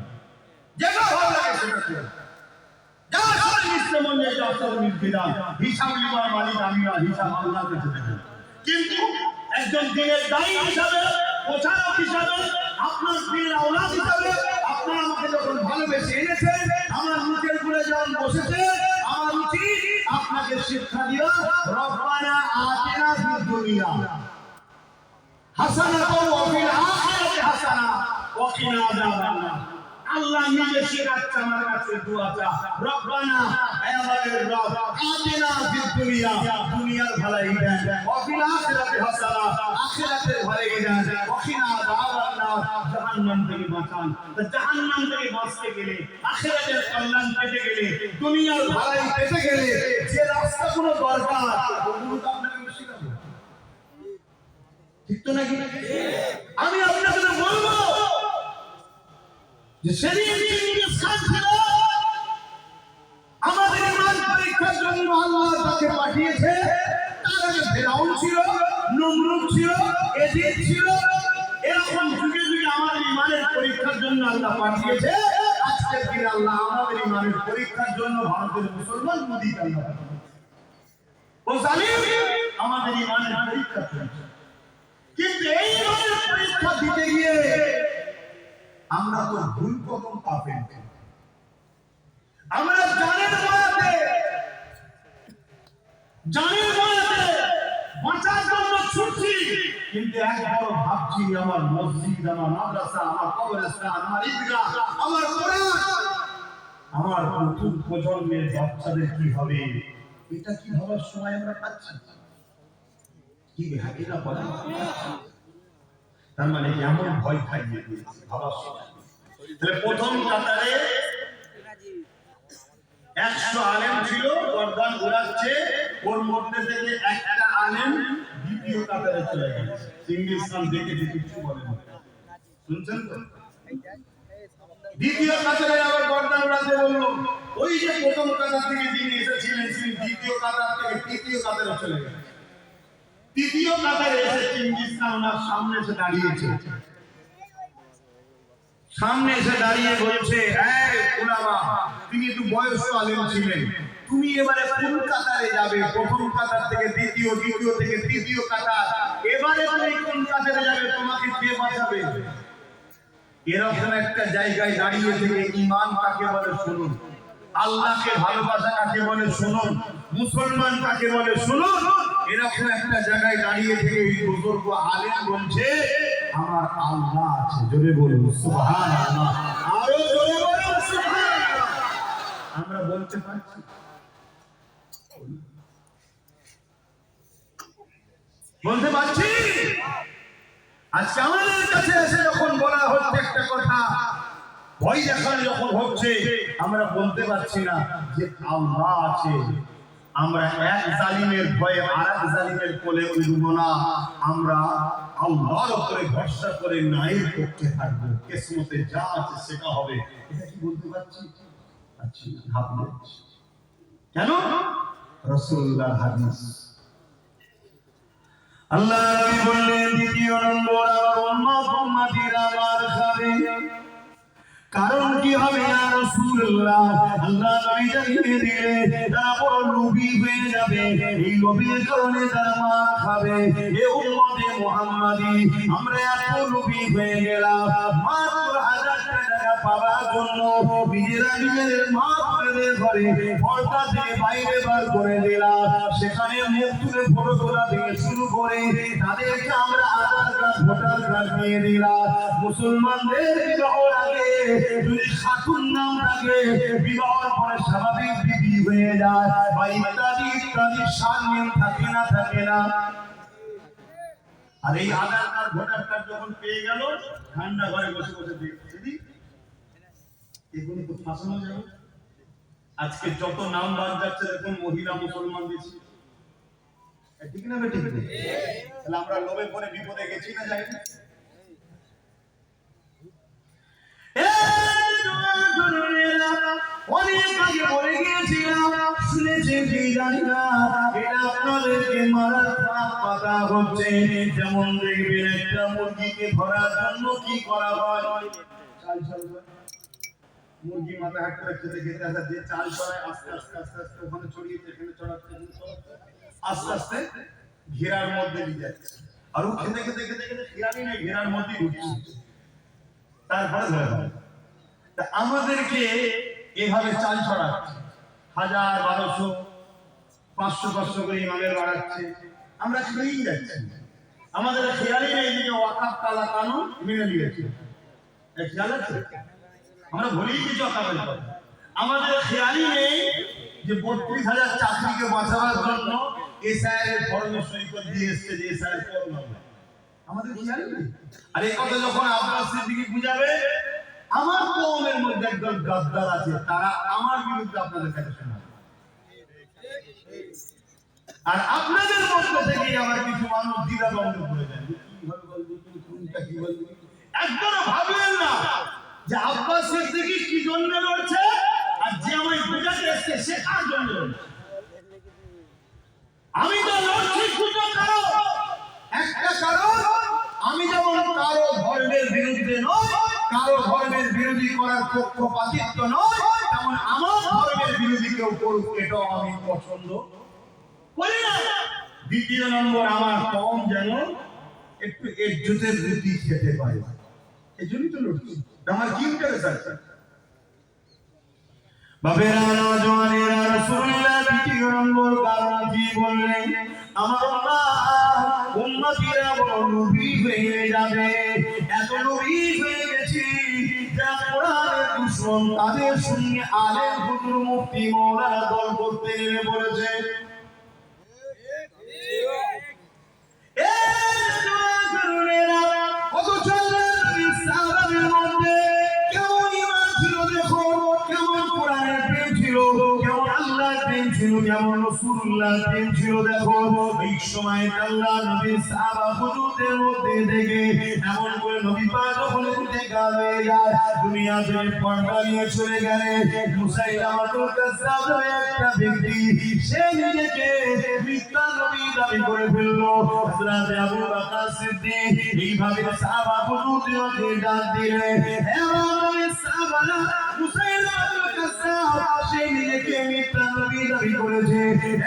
যেটা ভালো লাগে সেটা করুন। যা সবাই মিশতে মন যায় যা সব নির্বিধান, হিসাব লিবার মালিক আমি না, হিসাব আল্লাহর কাছে দেবেন। কিন্তু একজন দিনের দায়ী হিসাবে, প্রচারক হিসাবে, আপনার প্রিয় আওলাদ হিসাবে আপনার আমাকে যখন ভালোবেসে এনেছেন, আমার মুখের উপরে যখন বসেছে, আমার উচিত আপনাকে শিক্ষা দিয়া রব্বানা আতিনা ফিদ দুনিয়া হাসানাতাও ওয়া ফিল আখিরাতি হাসানা ওয়া কিনা আযাবান নার। আল্লাহ নিজে শেখাচ্ছে আমার কাছে দোয়াটা, রব্বানা হে আমাদের রব আতিনা ফিদ দুনিয়া, দুনিয়ার ভালাই দেন, ওয়া ফিল আখিরাতি হাসানা, আখিরাতের ভালাই দেন, ওয়া কিনা আযাবান নার, জাহান্নাম থেকে বাঁচান। তো জাহান্নাম থেকে বাঁচতে গেলে, আখিরাতের কল্যাণ পেতে গেলে, দুনিয়ার ভালাই পেতে গেলে যে রাস্তাগুলো দরকার ওগুলো তো আপনাকে শিখাবো, ঠিক তো নাকি? আমি আপনাকে বলবো যে সেদিন জিঙ্গিস খান ছিল আমাদের ইমান পরীক্ষার জন্য আল্লাহ তাকে পাঠিয়েছে। তার আগে ফেরাউন ছিল, নমরুদ ছিল, এজিদ ছিল। এরকম যুগে যুগে আমাদের ইমানের পরীক্ষার জন্য আল্লাহ পাঠিয়েছে। আজকের দিনে আল্লাহ আমাদের ইমানের পরীক্ষার জন্য ভারতের মুসলমান মোদীকে আল্লাহ পাঠিয়েছে। ও জালিম আমাদের ইমানের পরীক্ষা চলছে, কিন্তু এই ইমানের পরীক্ষা দিতে গিয়ে আমরা তো ভুল কদম পা ফেলছি। আমরা জানের বাঁচার জন্য ছুটছি, কিন্তু একবার ভাবছি আমার মসজিদ, আমার মাদ্রাসা, আমার কবরস্থান, আমার ঈদগাহ, আমার কোরআন, আমার নতুন প্রজন্মের বাচ্চাদের কি হবে, এটা কি ভাবার সময় আমরা পাচ্ছি? কি হাকি না বলেন? তার মানে এমন ভয় খাইয়ে দিয়েছে ভাবার সময়। তাহলে প্রথম কাতারে 100 আলেম ছিল, গর্দান ঘোরাচ্ছে, ওর মধ্যে থেকে একটা আলেম দ্বিতীয় কাতারে চলে গেছে। সিঙ্গিস খান দেখে কিছু বলেন, শুনছেন তো? দ্বিতীয় কাতারে আবার গর্দান ঘোরাতে বললো, ওই যে প্রথম কাতার থেকে যিনি এসেছিলেন তিনি দ্বিতীয় কাতার থেকে তৃতীয় কাতারে চলে গেছে। তৃতীয় কাতারে এসে সিঙ্গিস খান ওনার সামনে এসে দাঁড়িয়েছে, সামনে এসে দাঁড়িয়ে বলছে, এই উলামা, তিনি তো বয়স্ক আলেম ছিলেন, তুমি এবারে কোন কাতারে যাবে? প্রথম কাতার থেকে দ্বিতীয়, দ্বিতীয় থেকে তৃতীয় কাতার, এবারে তুমি কোন কাতারে যাবে? তোমাকে কে বাঁচাবে? এরকম একটা জায়গায় দাঁড়িয়ে থেকে ঈমান কাকে বলে শুনুন, আল্লাহকে ভালোবাসা কাকে বলে শুনুন, মুসলমান কাকে বলে শুনুন। এরকম একটা জায়গায় দাঁড়িয়ে থেকে এই বুজুর্গ আলেম বলছে, আমার আল্লাহ আছে। জোরে বলুন সুবহানাল্লাহ, আরো জোরে বলুন সুবহানাল্লাহ। আমরা বলতে পারছি? বলতে পারছি? আজকে আমাদের কাছে এসে যখন বলা হচ্ছে একটা কথা, ভয় দেখানো যখন হচ্ছে, আমরা বলতে পারছি না যে আল্লাহ আছে। আমরা এক জালিমের ভয়ে আরেক জালিমের কোলে উঠব না, আমরা আল্লাহর উপরে ভরসা করে ন্যায়ের পক্ষে থাকবো, কিসমতে যা আছে সেটা হবে। এটা কি বলতে পারছি? আচ্ছা, ভাবলে কেন? রাসূলুল্লাহ হাদিস, আল্লাহ নবী বললেন, দ্বিতীয় নম্বর আমার উম্মতিরা মার খাবে। কারণ কি হবে ইয়া রাসূলুল্লাহ? আল্লাহ নবী জানিয়ে দিলেন, তারা বড় লোভী হয়ে যাবে, এই লোভের কারণে তারা মার খাবে। এ উম্মতে মুহাম্মাদি, আমরা এত লোভী হয়ে গেলাম, মাত্র 1000 টাকা পাওয়ার জন্য নিজেদের মা বোনদের ঘরে পর্দা থেকে বাইরে বার করে দিলাম, সেখানে মুখ তুলে ফটো তোলা থেকে শুরু করে তাদেরকে আমরা আধার কার্ড, ভোটার কার্ড দিয়ে দিলাম। মুসলমানদের বিবাহের আগে যদি খাতুন নাম থাকে, বিবাহের পরে স্বাভাবিক বিধি হয়ে যায়, বা ইত্যাদি ইত্যাদি শামিল থাকে না, থাকে না। আর এই আধার কার্ড, ভোটার কার্ড যখন পেয়ে গেল, ঠান্ডা ঘরে বসে বসে দেখছি এগুলো তো ফাঁসানো যাবে। আজকে যত নাম বাদ যাচ্ছে দেখুন মহিলা মুসলমান বেশি, ঠিক না বেঠিক? তাহলে আমরা লোভে পড়ে বিপদে গেছি না যাই? অনেক আগে বলে গিয়েছিলাম, শুনেছেন কি জানি না, এটা আপনাদেরকে মারার পাতা হচ্ছে। যেমন দেখবেন একটা মুরগিকে ধরার জন্য কি করা হয়, চাল ছড়ায়। মুরগি মাথা হাত করে খেতে খেতে আসা যে চাল ছড়ায়, আস্তে আস্তে আস্তে আস্তে ওখানে ছড়িয়েছে, এখানে ছড়াচ্ছে, আস্তে আস্তে ঘেরার মধ্যে নিয়ে যাচ্ছে। আর ও খেতে খেতে খেতে খেতে খেয়ালই নেই ঘেরার মধ্যে ঢুকছে, তারপরে ধরে হয়। তা আমাদেরকে এভাবে চাল ছড়াচ্ছে, 1000, 1200, 500 করে ইমামের বাড়াচ্ছে, আমরা খেয়েই যাচ্ছি। আমাদের খেয়ালই নেই যে ওয়াকাফ তালা কানুন মেনে নিয়েছে, খেয়াল আছে? আমরা ভুলেই কিছু ওয়াকাফের কথা। আমাদের খেয়ালই নেই যে 32,000 চাকরিকে বাঁচাবার জন্য এসআইয়ের ফর্মে সই করে দিয়ে এসছে, যে এসআইয়ের ফর্ম হবে। আমাদের খেয়ালই নেই। আর এই কথা যখন আব্বাস সিদ্দিকী বুঝাবে, আমার কওমের মধ্যে একদল গাদ্দার আছে, তারা আমার বিরুদ্ধে আপনাদের কাছে শোনাবে। আর আপনাদের মধ্যে থেকে আমার কিছু মানুষ দ্বিধা দ্বন্দ্ব করে যায়, কিভাবে বলবো, কোনটা কি বলবো। একবারও ভাবলেন না যে আব্বাস সিদ্দিকী কি জন্য লড়ছে, আর যে আমায় বুঝাতে এসছে সে কার জন্য লড়ছে। আমি তো লড়ছি দুটো কারণ, একটা কারণ আমি যেমন কারো ধর্মের বিরুদ্ধে নয়, কারো ধর্মের বিরোধী করার পক্ষপাতিত্ব নয়, তেমন আমার ধর্মের বিরোধী কেউ করুক এটাও আমি পছন্দ করি না। দ্বিতীয় নম্বর, আমার কওম যেন একটু ইজ্জতের রুটি খেতে পারে, এই জন্যই তো লড়ছি। আমার কি ইন্টারেস্ট আছে? বাবেরা নওজওয়ানেরা রাসূলুল্লাহ দ্বিতীয় নম্বর কারণ কি বললেন? আমার উম্মতিরা বড় নবী হয়ে যাবে, এত নবী হয়ে গেছি যা কোরআনের দুশমন তাদের সঙ্গে আলেম হুজুর মুফতি মাওলানা দল করতে নেমে পড়েছে। যেমন রাসূলুল্লাহ প্রেম ছিল, দেখো এই সময় আল্লাহ নবীর সাহাবা হুজুরদের মধ্যে থেকে এমন করে নবী পাক যখন ইন্তেকাল হয়ে যায়, দুনিয়া থেকে পর্দা নিয়ে চলে গেলেন। মুসাইলামাতুল কাজ্জাব নামে একটা ব্যক্তি, সে নিজেকে মিথ্যা নবী দাবি করে ফেললো। হযরত আবু বকর সিদ্দিক এইভাবে সাহাবা হুজুরদেরকে ডাক দিলেন, হে নবীর সাহাবারা, মুসাইলামাতুল কাজ্জাব সে নিজেকে মিথ্যা নবী দাবি করেছে,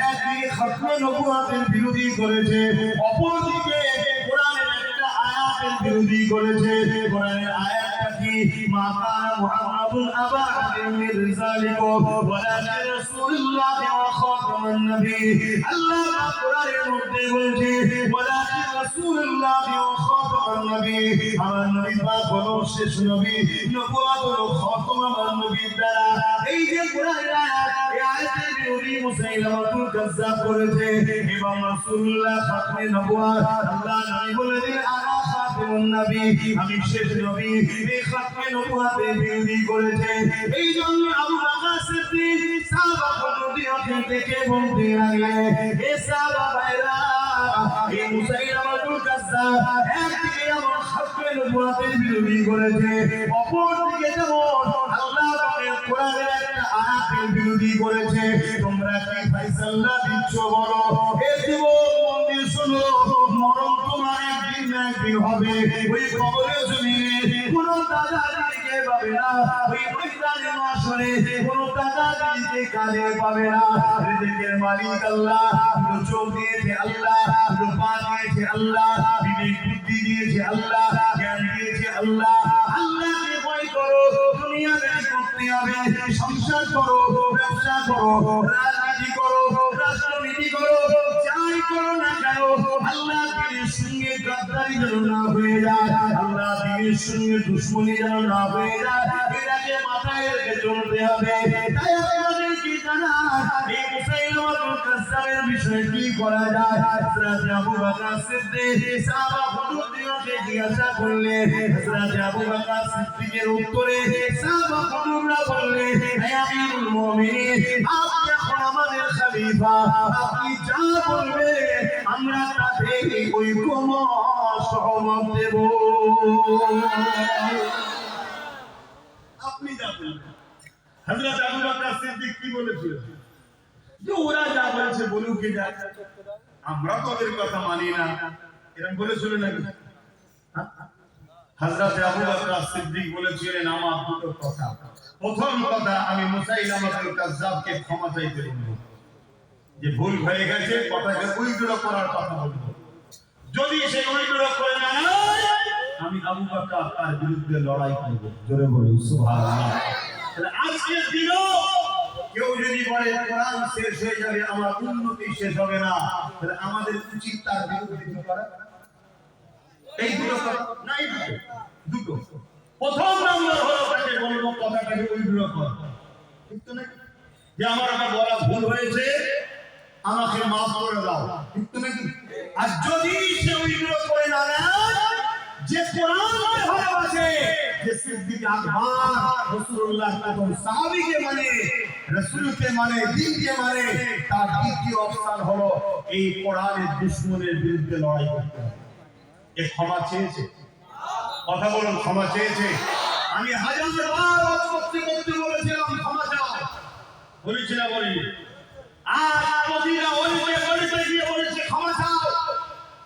একদিকে খতমে নবুয়তের বিরোধী করেছে, অপরদিকে কোরআনের একটা আয়াতের বিরোধী করেছে। কোরআনের আয়াতটা কি? মা কানা মুহাম্মাদুন আবা আহাদিন মিন রিজালিকুম ওয়ালাকিন রাসূলুল্লাহ ওয়া খাতামান নবিয়্যিন। আল্লাহ পাক কোরআনের মধ্যে বলছে ওয়ালাকিন রাসূলুল্লাহ ওয়া খাতামান নবিয়্যিন, আমার নবী পাক হলো শেষ নবী, নবুয়ত হলো খতম আমার নবীর দ্বারা। এই যে কোরআনের আয়াত, এই আয়াতের বিরোধী মুসাইলামাতুল কাজ্জাব করেছে এবং রাসূলুল্লাহ খাতমে নবুয়ত, আল্লাহ নবী বলে দিলেন আনা খাতামুন নবী, আমি শেষ নবী, এই খাতমে নবুয়তের বিরোধী করেছে। এই জন্য আবু বকর সিদ্দিক সাহাবা হুজুরদের থেকে বলতে লাগলেন, হে সাহাবা ভাইরা, এই মুসাইলামাতুল কাজ্জাব একদিকে যেমন খাতমে নবুয়তের বিরোধী করেছে, অপরদিকে যেমন আল্লাহ পাকের কোরআনের একটা আয়াতের বিরোধী করেছে। তোমরা কি ফয়সালা দিচ্ছ বলো? এ জীবন মন দিয়ে শোনো, মরণ তোমার একদিন না একদিন হবে। ওই কবরের জমিনে কোনো দাদা দিদিকে পাবে না, ওই ময়দানে মাশরে কোনো দাদা দিদিকে কাজে পাবে না। রিজিকের মালিক আল্লাহ, দুটো চোখ দিয়েছে আল্লাহ, দুটো পা দিয়েছে আল্লাহ, বিবেক বুদ্ধি দিয়েছে আল্লাহ, জ্ঞান দিয়েছে আল্লাহ। আল্লাহকে ভয় করো, দুনিয়াদারি করতে হবে, সংসার করো, ব্যবসা করো, রাজনীতি করো, রাষ্ট্রনীতি করো, যাই করো না কেন আল্লাহ দিনের সঙ্গে গাদ্দারি যেন না হয়ে যায়, আল্লাহ দিনের সঙ্গে দুশ্মনী যেন না হয়ে যায়, এটাকে মাথায় রেখে চলতে হবে। তাই আমাদের কি জানা, এই মুসাইলামাতুল কাজ্জাবের বিষয়ে কি করা যায়? হযরত আবু বকর সিদ্দিক সাহাবা হুজুরদেরকে জিজ্ঞাসা করলেন। হযরত আবু বকর সিদ্দিকের উত্তরে সাহাবা হুজুররা বললেন, হে আমিরুল মুমিনিন, আপনি এখন আমাদের খলিফা, আপনি যা বলবেন আমরা তাতে ঐকমত সহমত দেব। আপনি যা বলবেন। হযরত আবু বকর সিদ্দিক কি বলেছিল? যে ওরা যা বলেছে বলুক, কি যা, আমরা তো ওদের কথা মানি না, এরকম বলেছিল নাকি? হযরত আবু বকর সিদ্দিক বলেছিলেন আমার দুটো কথা। প্রথম কথা, আমি মুসাইলামাতুল কাজ্জাবকে ক্ষমা চাইতে বলবো, যে ভুল হয়ে গেছে, কথাকে উইথড্র করার কথা বলবো। যদি সে উইথড্র করে না, আমি আবু বকর তার বিরুদ্ধে লড়াই করব। জোরে বলুন সুবহানাল্লাহ। তাহলে আজকের দিনও কেউ যদি বলে কোরআন শেষ হয়ে যাবে, আমার উন্নতি শেষ হবে না, তাহলে আমাদের উচিত তার বিরুদ্ধে কি করা? এই দুটো কথা নাই, দুটো। প্রথম নম্বর হলো তাকে বলবো কথাটাকে উইথড্র কর, ঠিক তো নাকি? যে আমার বলা ভুল হয়েছে, আমাকে মাফ করে দাও, ঠিক তো নাকি? আর যদি সে উইথড্র করে না নেয়, যে কোরআনকে ভালোবাসে, যে সিদ্দিক আকবর রাসূলুল্লাহ এবং সাহাবীকে মানে, রাসূলকে মানে, দ্বীনকে মানে, তার দ্বিতীয় অবস্থান হলো এই কোরআনের দুশমনের বিরুদ্ধে লড়াই করতে হবে। এ ক্ষমা চেয়েছে, কথা বলুন, ক্ষমা চেয়েছে। আমি হাজারবার ওয়াজ করতে করতে বলেছিলাম ক্ষমা চাও, বলেছি না বলি? আজ প্রতিটা অলিতে গিয়ে বলেছে ক্ষমা চাও,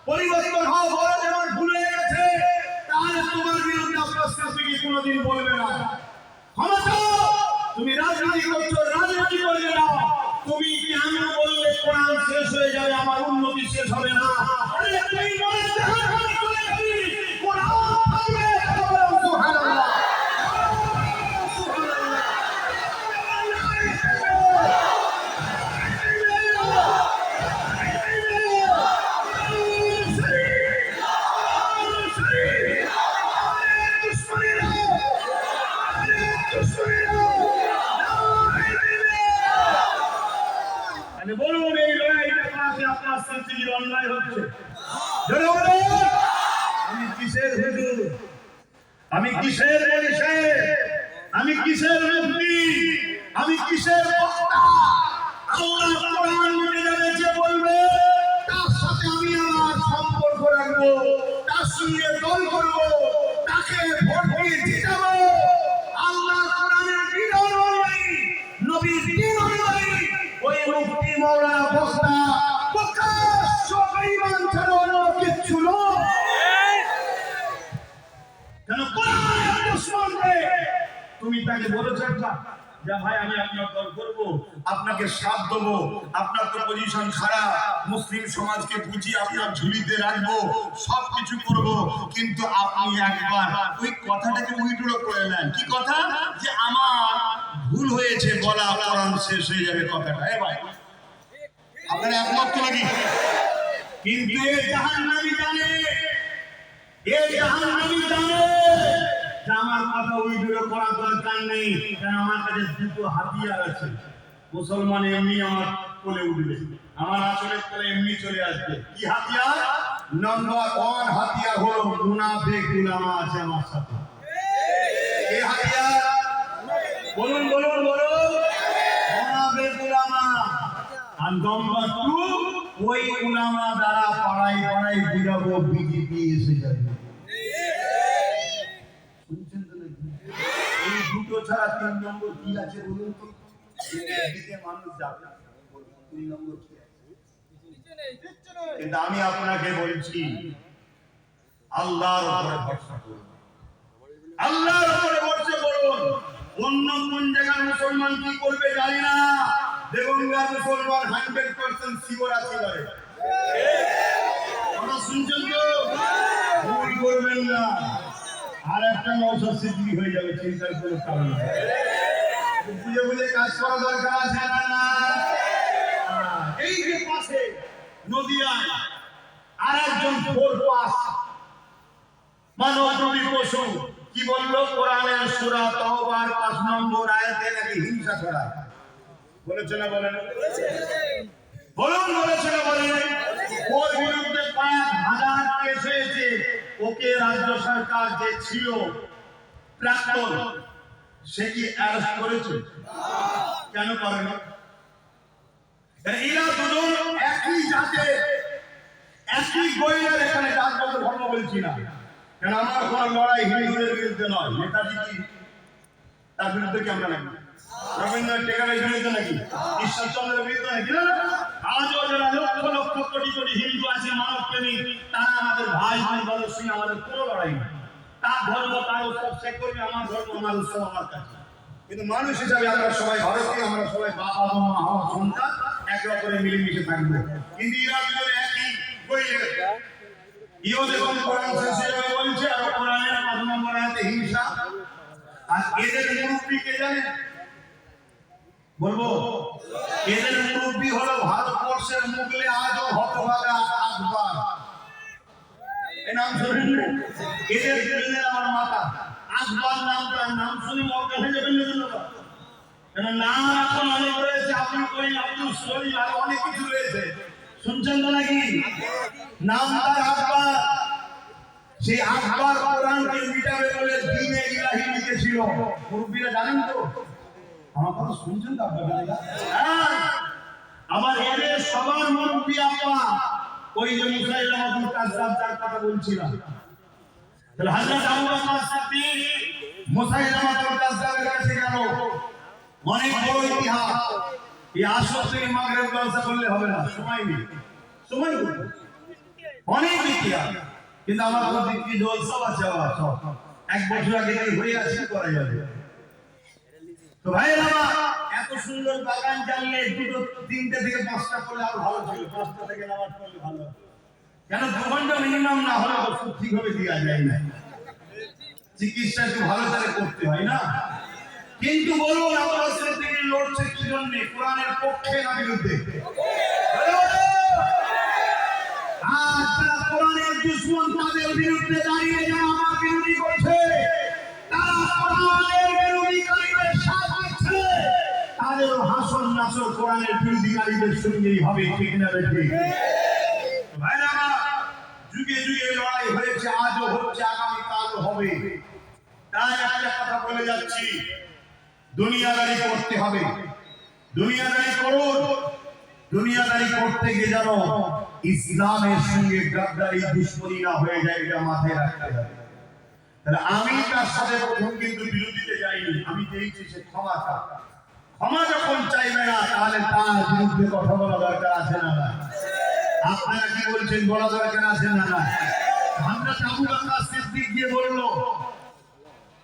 পরিবর্তন হও, বলো যেমন ভুলে গেছে, তাহলে তোমার বিরুদ্ধে আপনার কোনোদিন বলবে না। ক্ষমা চাও, তুমি রাজনীতি করছো, রাজনীতি করবে না। তুমি কেন বললে কোরআন শেষ হয়ে যাবে, আমার উন্নতি শেষ হবে না? আরে তুমি বলে জাহান্নামে চলে যাবি, কোরআন থাকবে। সুবহানাল্লাহ। লড়াই হচ্ছে? জোরে বলো। আমি কিসের হুজুর? আমি কিসের বলিছে? আমি কিসের মুফতি? আমি কিসের বক্তা? আল্লাহ কোরআন মেনে যাবে যে বলবে তার সাথে আমি আমার সম্পর্ক রাখবো, তার সঙ্গে দল করবো, তাকে ভোট দিয়ে জিতাবো। আল্লাহ কোরআনের বিধান অনুযায়ী, নবীর দ্বীন অনুযায়ী ওই মুফতি মাওলানা বক্তা প্রকাশ্য বেঈমান ছাড়া অন্য কিচ্ছু নয়। কেন কোরআনের দুশমনকে তুমি তাকে বলেছেন না যে ভাই আমি আপনার দল করবো, আপনাকে সাথ দেবো, আপনার তো পজিশন খারাপ, মুসলিম সমাজকে বুঝিয়ে আপনার ঝুলিতে রাখবো, সবকিছু করবো, কিন্তু আপনি একবার ওই কথাটাকে উইথড্র করে নেন। কি কথা? যে আমার ভুল হয়েছে বলা, কোরআন শেষ হয়ে যাবে কথাটা। এ ভাই আপনারা একমত তো নাকি? কিন্তু এ জাহান্নামী জানে, এ জাহান্নামী জানে যে আমার কথা উইথড্র করার দরকার নেই, কারণ আমার কাছে দুটো হাতিয়ার আছে। মুসলমান এমনি আমার কোলে উঠবে, আমার আসলের কোলে এমনি চলে আসবে। কি হাতিয়ার? নাম্বার 1 হাতিয়ার হলো মুনাফিক উলামা আছে আমার সাথে। এই হাতিয়ার বলুন বলুন বলুন, মুনাফিক উলামা। আর নাম্বার 2 ওই উলামা দ্বারা পাড়ায় পাড়ায় ঘুরাবো, বিজেপি এসে যাবে। শুনছেন তো নাকি? এই দুটো ছাড়া 3 নম্বর কি আছে বলুন তো? দিকে মানুষ যাবে, 3 নম্বর কি আছে? কিন্তু আমি আপনাকে বলছি আল্লাহর উপরে ভরসা করুন, আল্লাহর উপরে ভরসা করুন। অন্য কোন জায়গার মুসলমান কি করবে জানি না, দেবঙ্গা মুসলমান 100% সিওর আছে করে। আপনারা শুনছেন তো? ভুল করবেন না, আর একটা নওশাদ সিদ্দিকী হয়ে যাবে, চিন্তার কোনো কারণ নেই। বুঝে বুঝে কাজ করা দরকার আছে না? এই যে পাশে নদিয়ায় আর একজন ফোরপাস মানবী পশু কি বলল? কোরআনের সূরা তাওবার 5 নম্বর আয়াতে নাকি হিংসা ছড়ায়। বলেছে না বলেন? বলুন বলেছে না বলেন? ওর বিরুদ্ধে 5,000 কেস হয়েছে। ওকে রাজ্য সরকার যে ছিল প্রাক্তন, সে কি অ্যারেস্ট করেছে? কেন করেনি? এরা দুজন একই জাতে, একই গোয়েলার। এখানে জাতগত ধর্ম বলছি না, কেন আমার কোন লড়াই হিন্দুদের বিরুদ্ধে নয়। নেতাজি কি তার বিরুদ্ধে কি আমরা নাকি? রবীন্দ্রনাথ টেকারের বিরুদ্ধে নাকি? ঈশ্বরচন্দ্রের বিরুদ্ধে নাকি? না, আজও যারা লক্ষ লক্ষ কোটি কোটি হিন্দু আছে মানব প্রেমী, তারা আমাদের ভাই ভাই বলে শুনে আমাদের কোনো লড়াই নেই। তার ধর্ম তার উৎসব সে করবে, আমার ধর্ম আমার উৎসব আমার কাছে। কিন্তু মানুষ হিসাবে আমরা সবাই ভারতীয়, আমরা সবাই বাবা মা হওয়ার সন্তান, একে অপরে মিলেমিশে থাকবো। কিন্তু এরা দুজনে একই বইয়ের। ইও দেখুন কোরআন শেষে বলছে, আর কোরআনের 5 নম্বর আয়াতে হিংসা। আর এদের মুরব্বী কে জানেন? বলবো, এদের মুরব্বী হলো ভারতবর্ষের মুগলে আজও হতভাগা আকবর। এই নাম শুনেন? এদের দিলের আমার মাথা আকবর নামটা নাম শুনে মক্কা হয়ে যাবেন না? কেন নাম এখন অনেক রয়েছে, আব্দুল করিম, আব্দুল সলিম, আর অনেক কিছু রয়েছে। শুনছেন তো নাকি? নাম তার আকবর। সেই আকবর কোরআনকে মিটাবে বলে দ্বীনে ইলাহি লিখেছিল। মুরব্বীরা জানেন তো? আমার কথা শুনছেন তো আপনারা? হ্যাঁ, আমার এদের সবার মুরব্বী আপা ওই যে মুসাইলামাতুল কাজ্জাব, যার কথা বলছিলাম। তাহলে হযরত আবু বকর সিদ্দিক মুসাইলামাতুল কাজ্জাবের কাছে গেল। অনেক বড় ইতিহাস। এই আসর থেকে মাগরিব জলসা করলে হবে না, সময় নেই, সময় নেই, অনেক ইতিহাস। কিন্তু আমার প্রতি কি জলসা আছে? সব 1 বছর আগে হয়ে আছে, করা যাবে। তো ভাইরা এত সুন্দর বাগান জানলে 2টো 3টে থেকে 5টা করলে আরো ভালো ছিল। 5টা থেকে নামাজ পড়লে ভালো। কেন 2 ঘন্টা মিনিমাম না হলে ওষুধ ঠিকভাবে দেওয়া যায় না, চিকিৎসা একটু ভালো করে করতে হয় না? কিন্তু বলুন আপনারা সে থেকে লড়ছে কি জন্য? কোরআনের পক্ষে না বিরুদ্ধে? আর যারা কোরআনের দুশমন তাদের বিরুদ্ধে দাঁড়িয়ে যারা আমার বিরোধী করছে, তারা কোরআনের বিরোধীকারীদের সাথ দিচ্ছে, তাদেরও হাসর নাসর কোরআনের বিরোধীকারীদের সঙ্গেই হবে। ঠিক না? ঠিক ভাই যুগে যুগে লড়াই হয়েছে, আজও হচ্ছে, আগামী কালও হবে। তাই একটা কথা বলে যাচ্ছি, দুনিয়াদারি করতে হবে, দুনিয়াদারি করুন। দুনিয়াদারি করতে গিয়ে যেন ইসলামের সঙ্গে গাদ্দারি দুশ্মনী না হয়ে যায়, এটা মাথায় রাখতে হবে। তাহলে আমি তার সাথে প্রথম কিন্তু বিরোধীতে যাইনি, আমি চেয়েছি সে ক্ষমা চায়। ক্ষমা যখন চাইবে না, তাহলে তার বিরুদ্ধে কথা বলা দরকার আছে না না? আপনারা কি বলছেন, বলা দরকার আছে না না? হযরত আবু বকর সিদ্দিক গিয়ে বলল,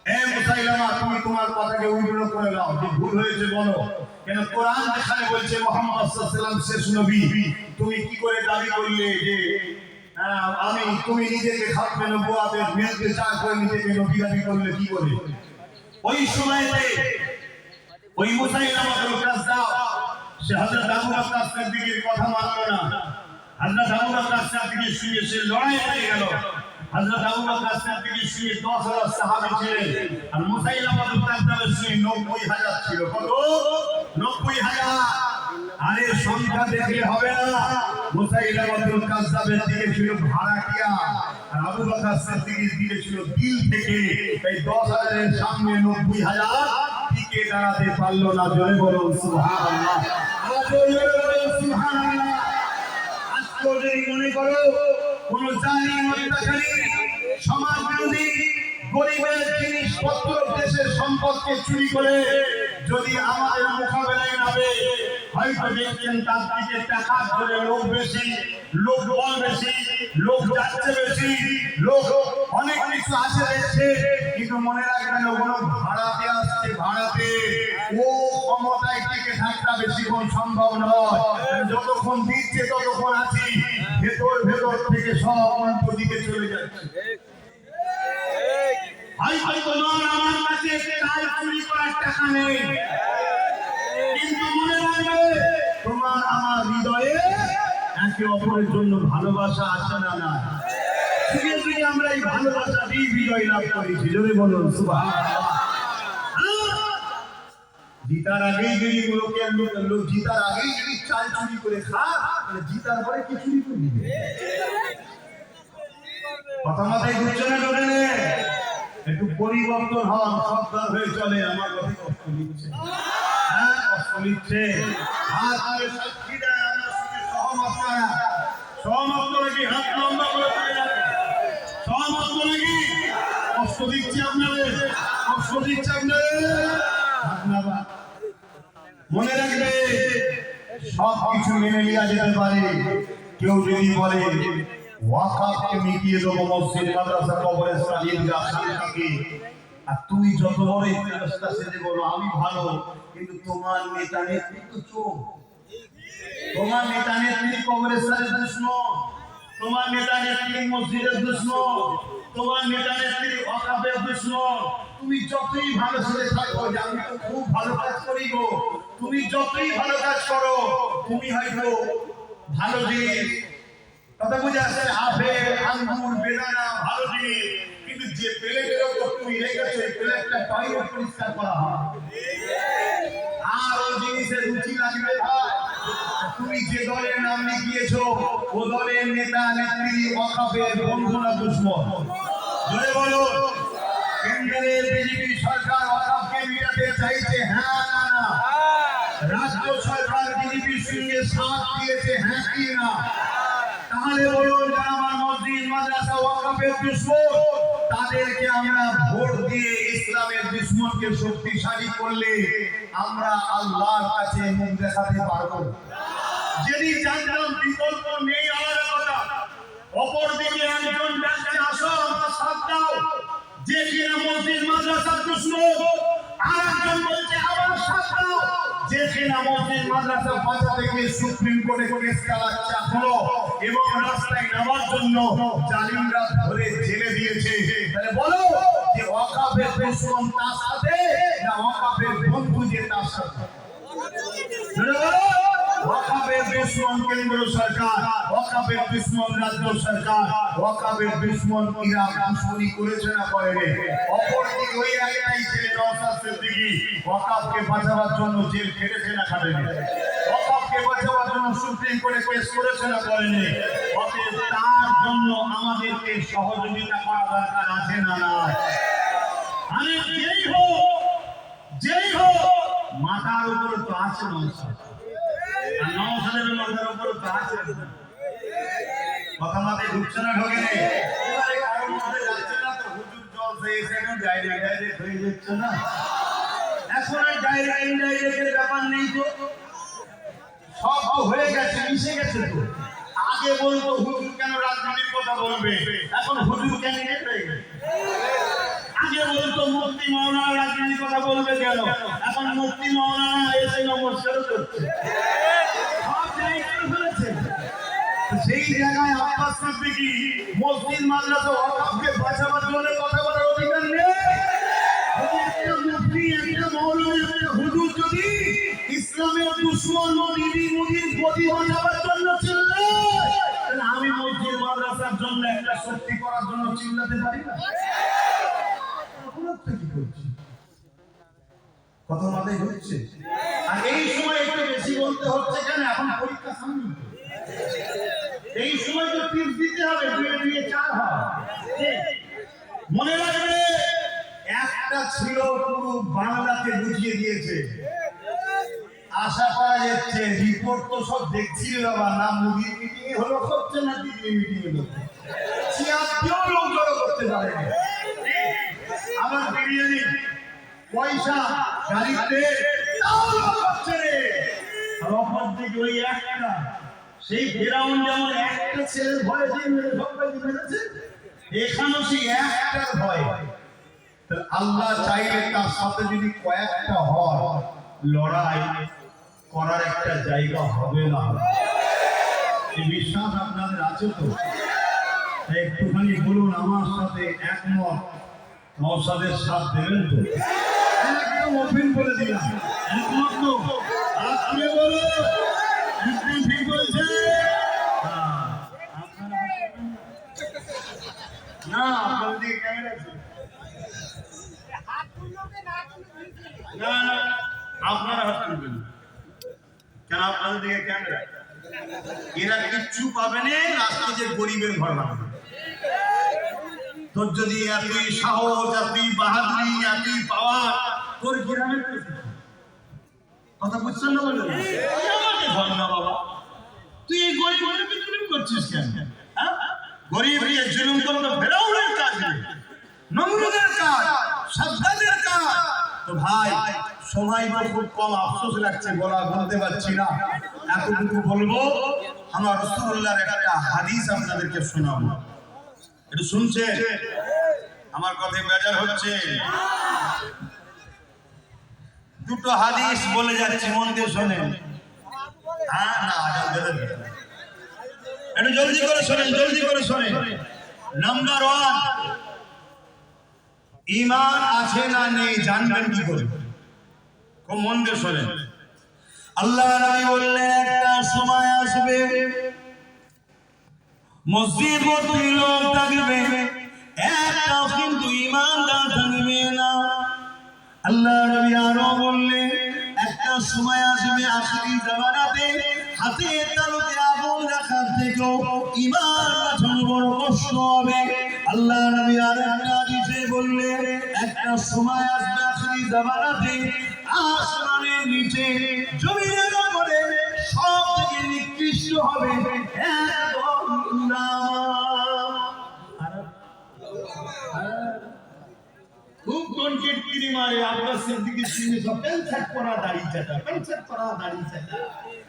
হে মুসাইলামা, তুমি তোমার কথাকে উল্টো করে দাও, যে ভুল হয়েছে বলো। কেন কোরআন যেখানে বলছে মুহাম্মদ সাল্লাল্লাহু আলাইহি ওয়াসাল্লাম শেষ নবী, তুমি কি করে দাবি করলে যে তুমি নিজেকে খাতমে নবুওয়াতের বিরুদ্ধে চাল করে নিজেকে নবী দাবি করলে কি করে? ওই সময়তে ওই মুসাইলামাতুল কাজ্জাব সে হযরত আবু বকর সিদ্দিকের কথা মানলো না। হযরত আবু বকর সিদ্দিকের সঙ্গে সে লড়াই হয়ে গেল। হযরত আবু বকর সিদ্দিকের সঙ্গে 10,000 সাহাবী ছিলেন, আর মুসাইলামাতুল কাজ্জাবের সঙ্গে 90,000 ছিল। কত? 90,000। আরে সংখ্যা দেখলে হবে না, মুসাইলামাতুল কাজ্জাবের দিকে ছিল ভাড়াটিয়া, আর আবু বকর সিদ্দিকের দিকে ছিল দিল থেকে। এই 10,000 এর সামনে 90,000 টিকে দাঁড়াতে পারলো না। জোরে বলুন সুবহানাল্লাহ, জোরে বলুন সুবহানাল্লাহ। আজকে যদি মনে করো কোন জালিম অত্যাচারী সমাজ বিরোধী গরিবের জিনিসপত্র দেশের সম্পদকে চুরি করে যদি আমাদের মোকাবেলায় নামে, হয়তো দেখছেন তার দিকে টাকা ধরে লোক বেশি, লোক বল বেশি, লোক যাচ্ছে বেশি, লোক অনেক কিছু আছে দেখছে, কিন্তু মনে রাখবেন ওগুলো ভাড়াতে আসছে, ভাড়াতে। ও ক্ষমতায় টিকে থাকা বেশিক্ষণ সম্ভব নয়, যতক্ষণ দিচ্ছে ততক্ষণ আছি, ভেতর ভেতর থেকে সব উল্টো দিকে চলে যাচ্ছে। হয়তো তোমার আমার কাছে চাল চুরি করার টাকা নেই, কিন্তু মনে রাখবে তোমার আমার হৃদয়ে একে অপরের জন্য ভালোবাসা আছে না না? যুগে যুগে আমরা এই ভালোবাসা দিয়ে বিজয় লাভ করেছি। জোরে বলুন সুবহানাল্লাহ। জিতার আগেই যদি লোক জিতার আগেই যদি চাল চুরি করে খায়, তাহলে জিতার পরে কি চুরি করবি? কথা মাথায় ঘুরছে না? ধরে নে, একটু পরিবর্তন হন, সাবধান হয়ে চলে। আমার কথা কষ্ট নিচ্ছে, হ্যাঁ কষ্ট নিচ্ছে। হাত ধরে সাক্ষী দেয়, আমার সঙ্গে সহমত করা। সহমত নাকি? হাত লম্বা করে চলে যাবে। সহমত নাকি? কষ্ট দিচ্ছে আপনাদের, কষ্ট দিচ্ছে আপনাদের। মনে রাখবে সব কিছু মেনে নেওয়া যেতে পারে। কেউ যদি বলে ওয়াকাফকে মিটিয়ে দেবো, মসজিদ মাদ্রাসা কবরস্থান ঈদগাহ শান্তিকে, আর তুমি যত বড় ফেরেশতা সেজে বলো আমি ভালো, কিন্তু তোমার নেতা নেতৃত্ব চোর, তোমার নেতা নেত্রী কবরস্থানের দুশমন, তোমার নেতা নেত্রী মসজিদের দুশমন, তোমার নেতা নেত্রী ওয়াকাফের দুশমন। তুমি যতই ভালো সেজে থাকো যে আমি তো খুব ভালো কাজ করি গো, তুমি যতই ভালো কাজ করো, তুমি হয়তো ভালো জিনিস, কথা বুঝে আসছে, আপেল আঙ্গুর বেদানা ভালো জিনিস, কিন্তু যে প্লেটের উপর তুমি রেখেছো এই প্লেটটা টয়লেট পরিষ্কার করা হয়, আর ওই জিনিসের রুচি লাগবে ভাই। তুমি যে দলের নাম লিখিয়েছো ও দলের নেতা নেত্রী ওয়াকাফের বন্ধু না দুশমন? জোরে বলো। কেন্দ্রের বিজেপি সরকার ওয়াকাফকে মিটাতে চাইছে, হ্যাঁ না না? রাজ্য সরকার বিজেপির সঙ্গে সাথ দিয়েছে, হ্যাঁ কি না? তাহলে বলুন, যারা আমার মসজিদ মাদ্রাসা ওয়াকাফের দুশমন, তাদেরকে আমরা ভোট দিয়ে ইসলামের দুশমনকে শক্তিশালী করলে আমরা আল্লাহর কাছে মুখ দেখাতে পারবো। যদি জানতাম বিকল্প নেই আমার কথা, অপরদিকে একজন ব্যক্তি আসো আমার সাথ দাও, যে কিনা মসজিদ মাদ্রাসার দুশমন, আর একজন বলছে আমার সাথ দাও, যে কিনা মসজিদ মাদ্রাসা বাঁচাতে গিয়ে সুপ্রিম কোর্টে কেস চালাচ্ছে এখনো, এবং রাস্তায় নামার জন্য জালিমরা ধরে জেলে দিয়েছে। তাহলে বলো যে ওয়াকাফের দুশমন তার সাথে না ওয়াকাফের বন্ধু যে তার সাথে? ওয়াকাফের দুশমন কেন্দ্র সরকার, ওয়াকাফের দুশমন রাজ্য সরকার, ওয়াকাফের দুশমন ইরাক দুশমনি করেছে না করেনি? অপরদিকে ওই একটাই ছেলে নওশাদ সিদ্দিকী ওয়াকাফকে বাঁচাবার জন্য জেল খেটেছে না খাটেনি? ওয়াকাফকে বাঁচাবার জন্য সুপ্রিম কোর্টে কেস করেছে না করেনি? অতএব তার জন্য আমাদেরকে সহযোগিতা করা দরকার আছে না নাই? আরে যেই হোক মাথার উপরে তো আছে নৌসাদ, আর নৌসাদের মাথার উপরে তো আছে। কথা মাথায় ঢুকছে না, ঢোকে নেই? এবারে কারোর মধ্যে যাচ্ছে না তো হুজুর জলসে এখানে ডাইরেক্ট হয়ে যাচ্ছে না। এখন আর ডাইরেক্ট ইনডাইরেক্টের ব্যাপার নেই তো, সব তো হয়ে গেছে, মিশে গেছে তো। আগে বলতো হুজুর কেন রাজনীতির কথা বলবে, এখন হুজুর ক্যান্ডিডেট হয়ে গেছে। আগে বলতো মুফতি মাওলানা রাজনীতির কথা বলবে কেন, এখন মুফতি মাওলানা এসে নমস্কার করছে। সব জায়গায় ফেলেছে। সেই জায়গায় আব্বাস সিদ্দিকী মসজিদ মাদ্রাসা ওয়াকফকে বাঁচাবার জন্য কথা বলার অধিকার নেই। একটা মুফতি, একটা মাওলানা, একটা হুজুর যদি ইসলামের দুশমন মোদির গদি বাঁচাবার জন্য চিল্লায়, তাহলে আমি মসজিদ মাদ্রাসার জন্য একটা শক্তি করার জন্য চিল্লাতে পারি না? কি করছি? কথা মাথায় হচ্ছে। আর এই সময় একটু বেশি বলতে হচ্ছে কেন, এখন পরীক্ষা সামনে। এই সময় তো টিপস দিতে হবে, 2-4 হয়। মনে রাখবে, একটা ছিল পুরো বাংলাকে বুঝিয়ে দিয়েছে। আশা করা যাচ্ছে রিপোর্ট তো সব দেখছি বাবা, না মুদির মিটিং হলো হচ্ছে, না দিল্লি মিটিং হলো, সিয়াসিও লোক জড়ো করতে পারে না। আমার বিরিয়ানি পয়সা গাড়িতে ওই একটা, সেই ফেরাউন যেমন একটা ছেলের ভয় মেরেছে, এখানেও সেই একটার ভয়। আল্লাহ চাইলে তার সাথে যদি কয়েকটা হয়, লড়াই করার একটা জায়গা হবে না। এই বিশ্বাস আপনাদের আছে তো? একটুখানি বলুন আমার সাথে একমত, নওশাদের সাথ দেবেন তো? একদম ওপেন বলে দিলাম, একমত তো? আপনি বলুন, একদম ঠিক বলছে না? আপনাদের দিকে ক্যামেরা আছে না? আপনারা হাত তুলবেন কেন? আপনাদের দিকে ক্যামেরা। এরা কিচ্ছু পাবে না, রাষ্ট্রের গরিবের ঘর বানাবে। তোর যদি এতই সাহস, এতই বাহাদুরি, এতই পাওয়ার, তোর গ্রামের কথা বুঝছেন না? বলে ঘর না বাবা, তুই এই গরিব গরিবকে জুলুম করছিস কেন? গরিব হয়ে জুলুম করলে ফেরাউনের কাজ, নমরুদের কাজ, সাদ্দাদের কাজ। তো ভাই, সময় খুব কম, আফসোস লাগছে, বলা বলতে পারছি না। এতটুকু বলবো, আমার রাসূলুল্লাহর একটা হাদিস আপনাদেরকে শোনাবো, একটু শুনছে? আমার কথায় বেজার হচ্ছে? দুটো হাদিস বলে যাচ্ছি, মন দিয়ে শোনেন। হ্যাঁ না, একটু জলদি করে শোনেন, জলদি করে শোনেন। নাম্বার 1, ঈমান আছে না নেই জানবেন কি করে? খুব মন দিয়ে শোনেন। আল্লাহ নবী বললেন, একটা সময় আসবে মসজিদ ভর্তি লোক থাকবে, একটাও কিন্তু ঈমানদার থাকবে না। আল্লাহ নবী আরো বললেন, একটা সময় আসবে আখিরি জামানাতে হাতে তালুতে আগুন রাখার থেকেও ঈমান বাঁচানো বড় কষ্ট হবে। আল্লাহ নবী আর একটা হাদিসে বললেন, একটা সময় আসবে আখিরি জামানাতে আসমানের নিচে জমিনের উপরে সব থেকে নিকৃষ্ট হবে একদম খুব কনকেট কিরি মারে। আব্বাস সিদ্দিকী সিনে সব প্যান্ট পরা দাড়ি চাটা, প্যান্ট পরা দাড়ি চাটা।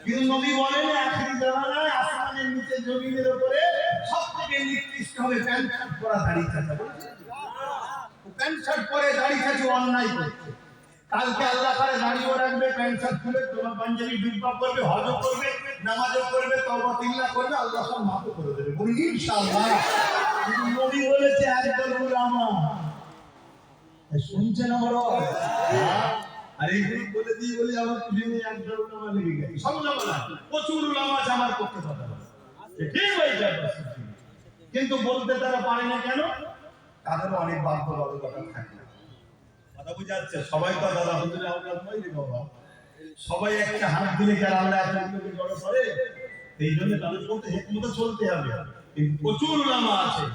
কিন্তু নবী বলেন, আখিরি জামানায় আসমানের নিচে জমিনের উপরে সব থেকে নিকৃষ্ট হবে প্যান্ট পরা দাড়ি চাটা। প্যান্ট শার্ট পরে দাড়ি চাচু অন্যায় করছে। কালকে আল্লাহ করে দাঁড়িয়ে রাখবে, প্যান্ট শার্ট খুলে তোমার পাঞ্জাবি জুব্বা করবে, হজও করবে, নামাজও করবে, তওবা তিল্লা করবে, আল্লাহ সব মাফ করে দেবে, বলি ইনশাআল্লাহ। কিন্তু নবী বলেছে একদল উলামা, শুনছেন আমার? আর এইগুলো বলে দিয়ে বলি আমার পিছনে একদল উলামা লেগে গেছে। সব উলামা না, প্রচুর উলামা আছে আমার পক্ষে কথা বলে, ঠিক হয়ে যাবে। কিন্তু বলতে তারা পারে না কেন? তাদেরও অনেক বাধ্যবাধকতা থাকে। কথা বুঝাচ্ছে? সবাই তো দাদা হুজুরে আমরা নই রে বাবা, সবাই একটা হাত দিলে কি আর আল্লাহ এতগুলোকে জড়ো করে? এই জন্য তাদের বলতে হিকমতে চলতে হবে। কিন্তু প্রচুর উলামা আছে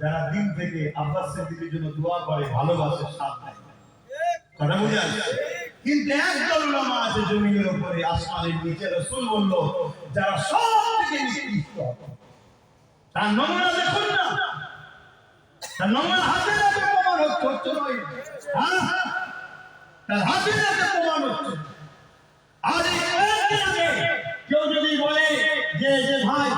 যারা দিন থেকে আব্বাস সিদ্দিকীর জন্য দোয়া করে, ভালোবাসে, সাথ দেয়। কথা বুঝে আসছে? কিন্তু একদল উলামা আছে জমিনের উপরে, আসমানের নিচে, রাসূল বলল যারা সবথেকে নিকৃষ্ট। তার নমুনা দেখুন না, তার নমুনা হাতে হাতে প্রমাণ হচ্ছে নয়। হ্যাঁ, তার হাতে হাতে প্রমাণ হচ্ছে। আর এই কয়েকদিন আগে কেউ যদি বলে যে যে ভাই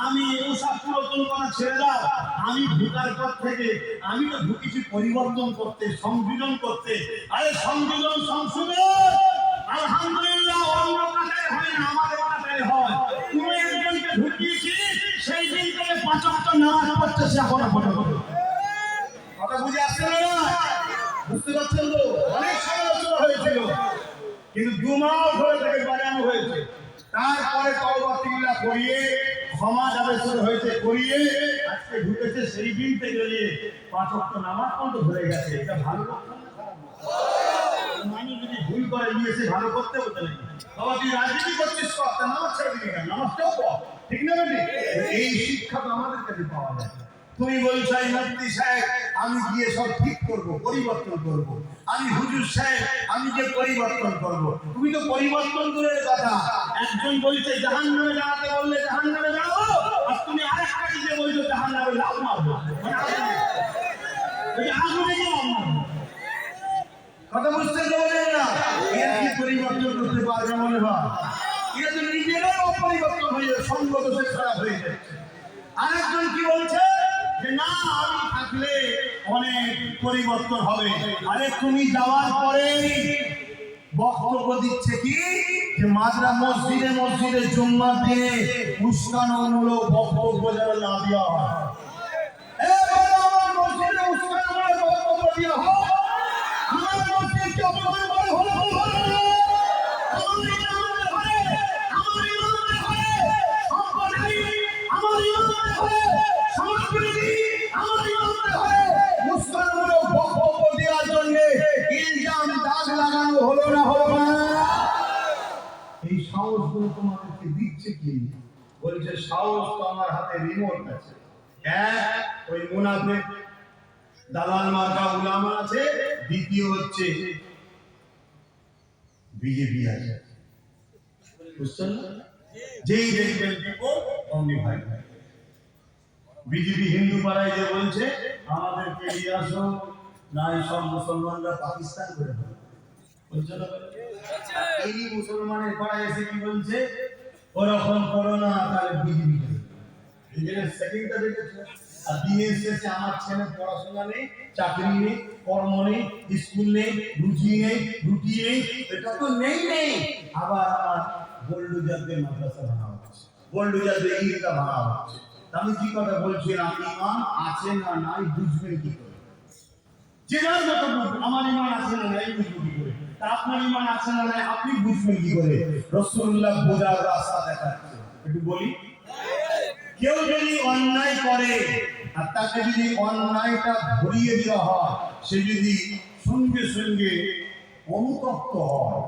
আমি ওসব পুরাতন কথা ছেড়ে দাও, আমি ঢুকার পর থেকে আমি তো ঢুকেছি পরিবর্তন করতে, সংযোজন করতে। আরে সংযোজন সংশোধন আলহামদুলিল্লাহ অন্য কাতারে হয় না, আমাদের কাতারে হয়। তুমি একজনকে ঢুকিয়েছি, সেই দিন থেকে 5 ওয়াক্ত নামাজ পড়তেছে এখনো পর্যন্ত। কথা বুঝে আসছে না? বুঝতে পারছেন তো? অনেক সমালোচনা হয়েছিল, কিন্তু 2 মাস ধরে তাকে বাজানো হয়েছে। তারপরে তওবা তিল্লা করিয়ে ক্ষমা যাবে শুরু হয়েছে, করিয়ে আজকে ঢুকেছে। সেই দিন থেকে 5 ওয়াক্ত নামাজ পর্যন্ত ধরে গেছে। এটা ভালো লক্ষণ না খারাপ লক্ষণ? মানুষ যদি ভুল করে নিয়েছে ভালো করতে হতে নাকি? বাবা তুই রাজনীতি করছিস, কর, নামাজ ছেড়ে দিবি কেন? নামাজটাও পড়, ঠিক না বেটি? এই শিক্ষা তো আমাদের কাছে পাওয়া যায়। তুমি বলছো এই মুফতি সাহেব আমি গিয়ে সব ঠিক করব, পরিবর্তন করব। আমি হুজুর সাহেব আমি যে পরিবর্তন করব। তুমি তো পরিবর্তন দূরের কথা, একজন বলছে জাহান্নামে যাওয়াতে বললে জাহান্নামে যাও, আর তুমি আরেকটা দিকে বলছো জাহান্নামে লাফ মারবো, মানে আগুনে যাও। কথা বুঝতে পারলেন না? এর কি পরিবর্তন করতে পারবে মনে হয়? এটা তো নিজেরাই অপরিবর্তন হয়ে সঙ্গ দোষে খারাপ হয়ে যাচ্ছে। আরেকজন কি বলছে যে না আমি থাকলে অনেক পরিবর্তন হবে। আরে তুমি যাওয়ার পরে বক্তব্য দিচ্ছে কি যে মাদ্রা মসজিদে মসজিদে জুম্মার দিনে উস্কানিমূলক বক্তব্য যেন না দেওয়া হয়। আমার মসজিদে উস্কানিমূলক বক্তব্য দেওয়া হয়। আমার মসজিদকে অপমান করে হলো তোমাদেরকে দিচ্ছে কি? বলছে সাহস তো আমার হাতে রিমোট আছে। ওই মুনাফিক দালাল মার্কা উলামা আছে, দ্বিতীয় হচ্ছে বিজেপি আছে। বুঝছেন না? যেই দেখবেন অমনি ভাই বিজেপি হিন্দু পাড়ায় যে বলছে আমাদেরকে নিয়ে আসো, না সব মুসলমানরা পাকিস্তান করে দেবে। এই মুসলমানের পাড়ায় এসে কি বলছে ওরকম করো না, তাহলে বিজেপি সেটিংটা দেখেছো। আর দিনের শেষে আমার ছেলে পড়াশোনা নেই, চাকরি নেই, কর্ম নেই, স্কুল নেই, রুচি নেই, রুটি নেই, এটা তো নেই নেই। আবার আমার বোল্ডুজারদের মাদ্রাসা ভাঙা হচ্ছে, বোল্ডুজারদের ঈদগাহ ভাঙা হচ্ছে। আমি কি কথা বলছিলাম, ইমান আছে না নাই বুঝবেন কি করে? যে যার মতো বুঝবেন, আমার ইমান আছে না নাই বুঝবো কি করে? আপনার ইমান আছে না নাই আপনি বুঝবেন কি করে? রাসূলুল্লাহ বোঝার রাস্তা দেখাচ্ছে। একটু বলি, কেউ যদি অন্যায় করে আর তাকে যদি অন্যায়টা ধরিয়ে দেওয়া হয়, সে যদি সঙ্গে সঙ্গে অনুতপ্ত হয়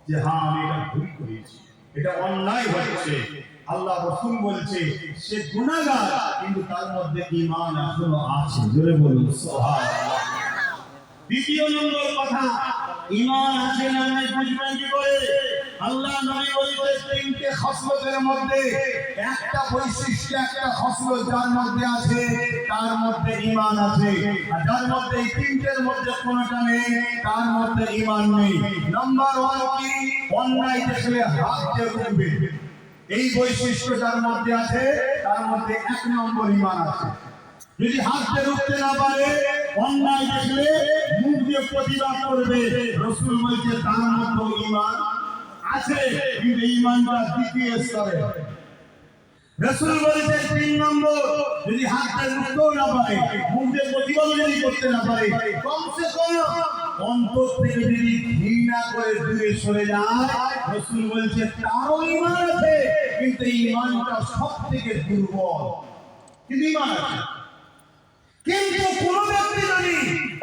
যে হ্যাঁ আমি এটা ভুল করেছি, এটা অন্যায় হচ্ছে, আল্লাহ রাসূল বলছে সে গুনাহগার, কিন্তু তার মধ্যে ঈমান এখনো আছে। জোরে বলুন সুবহানাল্লাহ। দ্বিতীয় নম্বর কথা, ঈমান আছে না নাই বুঝবেন কি করে? আল্লাহ নবী বলতে 3টে খসলতের মধ্যে একটা বৈশিষ্ট্য, একটা খসলত যার মধ্যে আছে তার মধ্যে ঈমান আছে, আর যার মধ্যে এই 3টের মধ্যে কোনটা নেই তার মধ্যে ঈমান নেই। নাম্বার 1 কি? অন্যায় দেখলে হাত দিয়ে রুখবে। এই বৈশিষ্ট্য যার মধ্যে আছে তার মধ্যে 1 নম্বর ঈমান আছে। যদি হাত দিয়ে রুখতে না পারে, অন্যায় দেখলে মুখ দিয়ে প্রতিবাদ করবে, রাসূল বলছে তার মধ্যে ঈমান আছে, কিন্তু ঈমানটা দ্বিতীয় স্তরে। রাসূল বলছে 3 নম্বর, যদি হাত দিয়ে রুখতেও না পারে, মুখ দিয়ে প্রতিবাদ যদি করতে না পারে, কমসে কম অন্তর থেকে যদি ঘৃণা করে দূরে সরে যায়, রাসূল বলছে তারও ঈমান আছে, কিন্তু ঈমানটা সবথেকে দুর্বল, কিন্তু ঈমান আছে। কিন্তু কোন ব্যক্তি যদি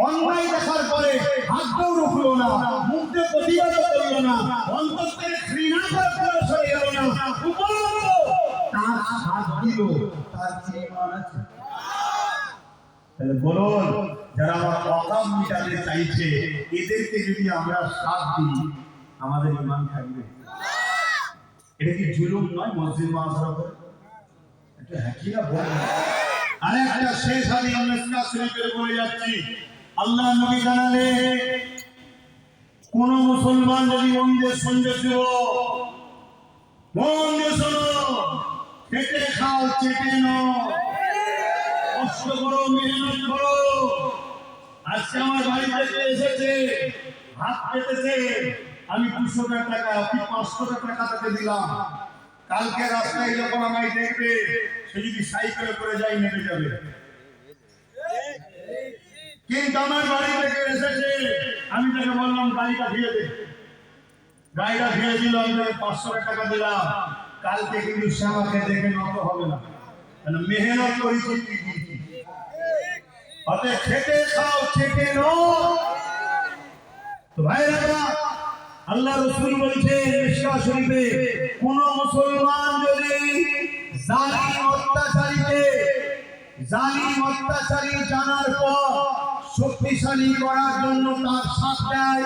অন্যায় দেখার পরে হাত দিয়েও রুখলো না, মুখ দিয়ে প্রতিবাদ করলো না, অন্তর থেকে ঘৃণা করে সরে গেল না, উপরন্ত তার সাথ দিল তার কি ঈমান আছে? তাহলে বলুন, যারা আমার অকাম মিটাতে চাইছে এদেরকে যদি আমরা সাথ দিই আমাদের ঈমান থাকবে? এটা কি জুলুম নয়? মসজিদ মাদ্রাসা করে এটা একই না বলেন। আরেকটা শেষ হাদিস মিসকাত শরীফের বলে যাচ্ছি, আল্লাহ নবী জানালে কোন মুসলমান যদি মন দিয়ে শুনতে ছিল, মন দিয়ে শোনো, খেটে খাও চেটে নাও, কষ্ট করো মেহনত করো। আজকে আমার বাড়ি থেকে এসেছে, হাত পেতেছে, আমি 200 টাকা কি 500 টাকা তাকে দিলাম। কালকে রাস্তায় যখন আমায় দেখবে, সে যদি সাইকেলে করে যাই নেমে যাবে। কিন্তু আমার বাড়ি থেকে এসেছে, আমি তাকে বললাম গাড়িটা ধুয়ে দে, গাড়িটা ধুয়ে দিল, আমি তাকে 500 টাকা দিলাম। কালকে কিন্তু সে আমাকে দেখে নত হবে না, কারণ মেহনত করেছি কি দিয়েছি। অতএব খেটে খাও চেটে নাও। তো ভাইরা, আল্লাহ রাসূল বলেছেন মিশকাত শরীফে, কোন মুসলমান যদি জালিম অত্যাচারী জানার পর শক্তিশালী করার জন্য তার সাথ দেয়,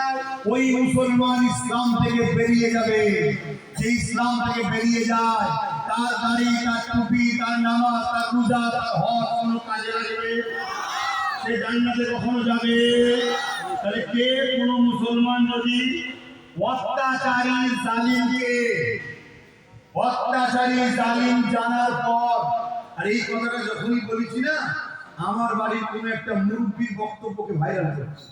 ওই মুসলমান ইসলাম থেকে বেরিয়ে যাবে। যে ইসলাম থেকে বেরিয়ে যায় তার দাড়ি, তার টুপি, তার নামাজ, তার রোজা, তার হজ কোনো কাজে লাগবে? সে জান্নাতে কখনো যাবে? তাহলে কে কোন মুসলমান যদি অত্যাচারী জালিম জানার পর, আর এই কথাটা যখনই বলেছি না, আমার বাড়ির কোন একটা মুরব্বীর বক্তব্যকে ভাইরাল করছে।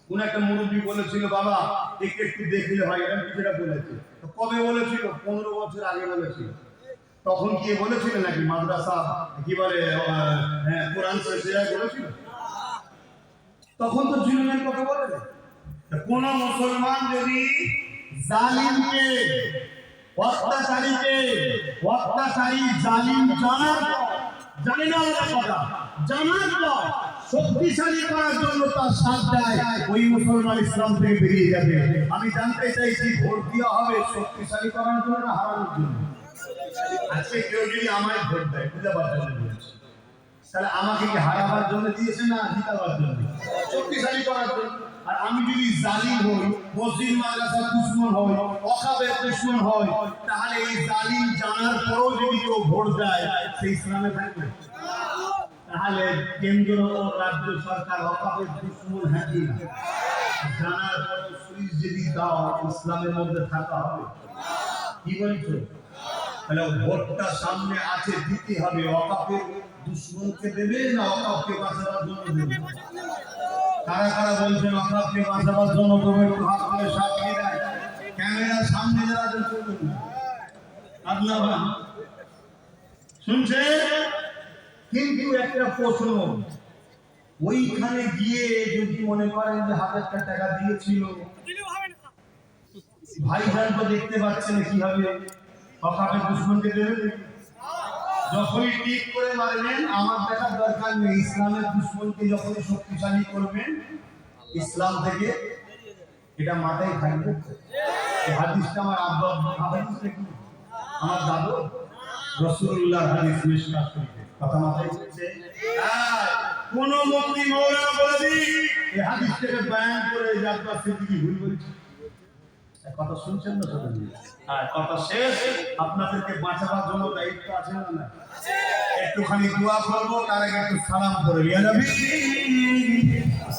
কোন একটা মুরব্বী বলেছিল, বাবা একে একটু দেখলে ভাই, আমি কিছুটা বলেছি। তো কবে বলেছিল? 15 বছর আগে বলেছিল। তখন কি বলেছিল নাকি মাদ্রাসা কি বলে কোরআন শরীফ বলেছিল? তখন তো জুলুমের কথা বলে না। কোন মুসলমান যদি জালিমকে, অত্যাচারী জালিম জানে না কথা, জানার পর শক্তিশালী করার জন্য তার সাথ দেয়, ওই মুসলমান ইসলাম থেকে বেরিয়ে যাবে। আমি জানতে চাইছি, ভোট দেওয়া হবে শক্তিশালী করার জন্য না হারানোর জন্য? আজকে কেউ যদি আমায় ভোট দেয় বুঝাবার জন্য দিয়েছে, তাহলে আমাকে কি হারাবার জন্য দিয়েছে না জিতাবার জন্য? শক্তিশালী করার জন্য। আর আমি যদি জালিম হই, মসজিদ মাদ্রাসার দুশমন হই, ওয়াকফের দুশমন হই, তাহলে এই জালিম জানার পরেও যদি কেউ ভোট দেয়, সেই ইসলামে থাকবে? তাহলে কেন্দ্র ও রাজ্য সরকার ওয়াকফের দুশমন হ্যাঁ কি না? জানার পরে সুইচ যদি দাও, ইসলামের মধ্যে থাকা হবে? কি বলছো? তাহলে ভোটটা সামনে আছে, দিতে হবে। ওয়াকফের দুশমনকে দেবে না ওয়াকফকে বাঁচাবার জন্য দেবে? কারা কারা বলছেন ওয়াকফকে বাঁচাবার জন্য দেবে? একটু হাত তুলে সাক্ষী দেয়। ক্যামেরার সামনে যারা চলবেন না, আল্লাহ শুনছে। কিন্তু একটা প্রশ্ন, ওইখানে গিয়ে যদি মনে করেন যে 1000 টাকা দিয়েছিল, ভাইজান তো দেখতে পাচ্ছেন কি হবে, ওয়াকফের দুশমনকে দেবে? যখনই ঠিক করে মারবেন, আমার দেখার দরকার নেই। ইসলামের দুশমনকে যখনই শক্তিশালী করবেন, ইসলাম থেকে এটা মাথায় থাকবে। এই হাদিসটা আমার আব্বা হাদিসটা কি আমার দাদু রাসূলুল্লাহ হাদিস মিশকাত শরীফে কথা মাথায় এসেছে। কোন মুফতি মাওলানা বলে দিই এই হাদিসটাকে বয়ান করে জাব্বার সিদ্দিকী ভুল বলছে। কথা শুনছেন না সবাই? আর কথা শেষ, আপনাদেরকে বাঁচাবার জন্য দায়িত্ব আছে না? একটুখানি দোয়া করবো, তার আগে একটু সালাম করে ইয়া নবী